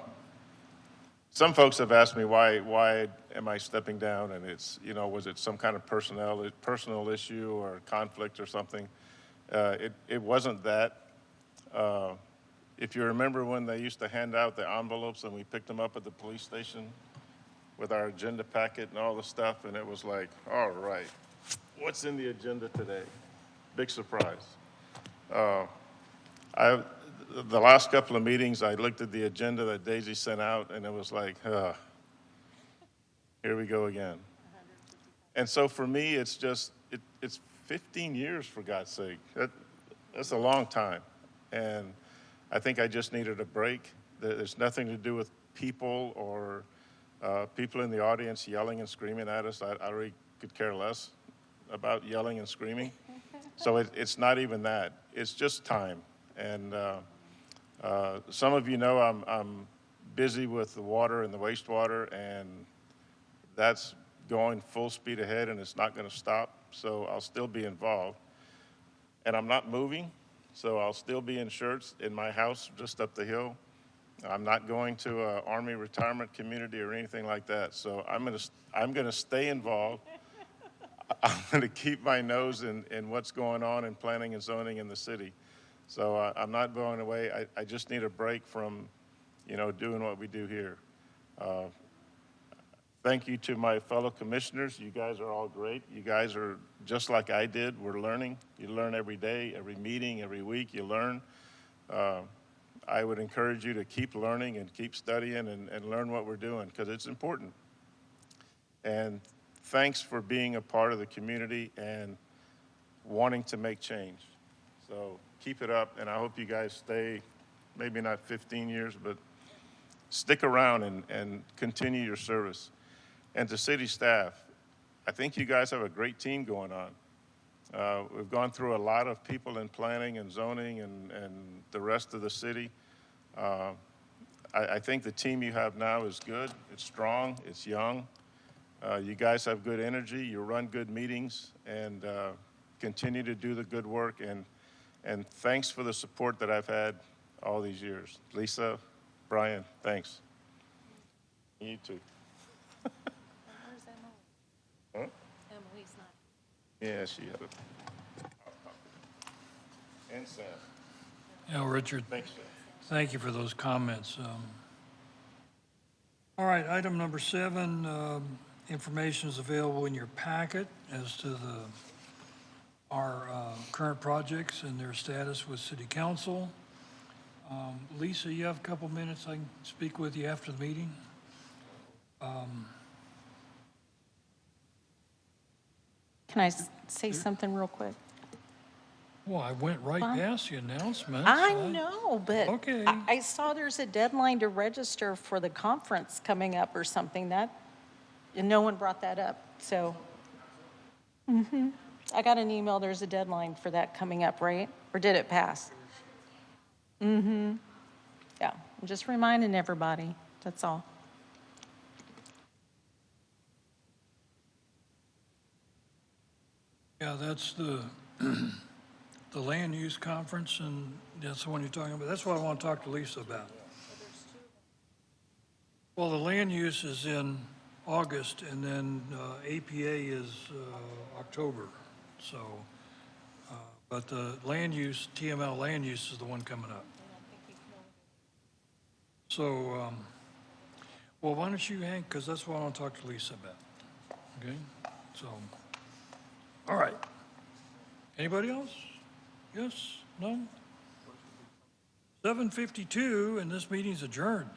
Some folks have asked me why am I stepping down, and it's, you know, was it some kind of personal issue or conflict or something? It wasn't that. If you remember when they used to hand out the envelopes and we picked them up at the police station with our agenda packet and all the stuff, and it was like, all right, what's in the agenda today? Big surprise. The last couple of meetings, I looked at the agenda that Daisy sent out, and it was like, Here we go again. And so for me, it's just, it's 15 years, for God's sake. That's a long time. And I think I just needed a break. There's nothing to do with people or people in the audience yelling and screaming at us. I really could care less about yelling and screaming. So it's not even that. It's just time. And some of you know I'm busy with the water and the wastewater, and that's going full speed ahead, and it's not going to stop. So I'll still be involved. And I'm not moving, so I'll still be in Schertz in my house just up the hill. I'm not going to an Army retirement community or anything like that. So I'm going to stay involved. I'm going to keep my nose in what's going on in planning and zoning in the city. So I'm not going away. I just need a break from, doing what we do here. Thank you to my fellow commissioners. You guys are all great. You guys are just like I did. We're learning. You learn every day, every meeting, every week you learn. I would encourage you to keep learning and keep studying and learn what we're doing, because it's important. And thanks for being a part of the community and wanting to make change. So keep it up, and I hope you guys stay, maybe not 15 years, but stick around and continue your service. And to city staff, I think you guys have a great team going on. We've gone through a lot of people in planning and zoning and the rest of the city. I think the team you have now is good. It's strong. It's young. You guys have good energy. You run good meetings, and continue to do the good work. And thanks for the support that I've had all these years. Lisa, Brian, thanks. You too. Where's Emily? Huh? Emily's not. Yeah, she had it. And Sam. Yeah, Richard. Thanks, Sam. Thank you for those comments. All right, item number 7, information is available in your packet as to our current projects and their status with City Council. Lisa, you have a couple minutes I can speak with you after the meeting? Can I say something real quick? Well, I went right past the announcements. I know, but Okay. I saw there's a deadline to register for the conference coming up or something, and no one brought that up, so. I got an email, there's a deadline for that coming up, right? Or did it pass? Yeah, I'm just reminding everybody, that's all. Yeah, that's the land use conference, and that's the one you're talking about. That's what I want to talk to Lisa about. Well, the land use is in August, and then APA is October. So, but the land use, TML land use is the one coming up. So, well, why don't you hang, because that's what I want to talk to Lisa about. Okay? So, all right. Anybody else? Yes? No? 7:52, and this meeting's adjourned.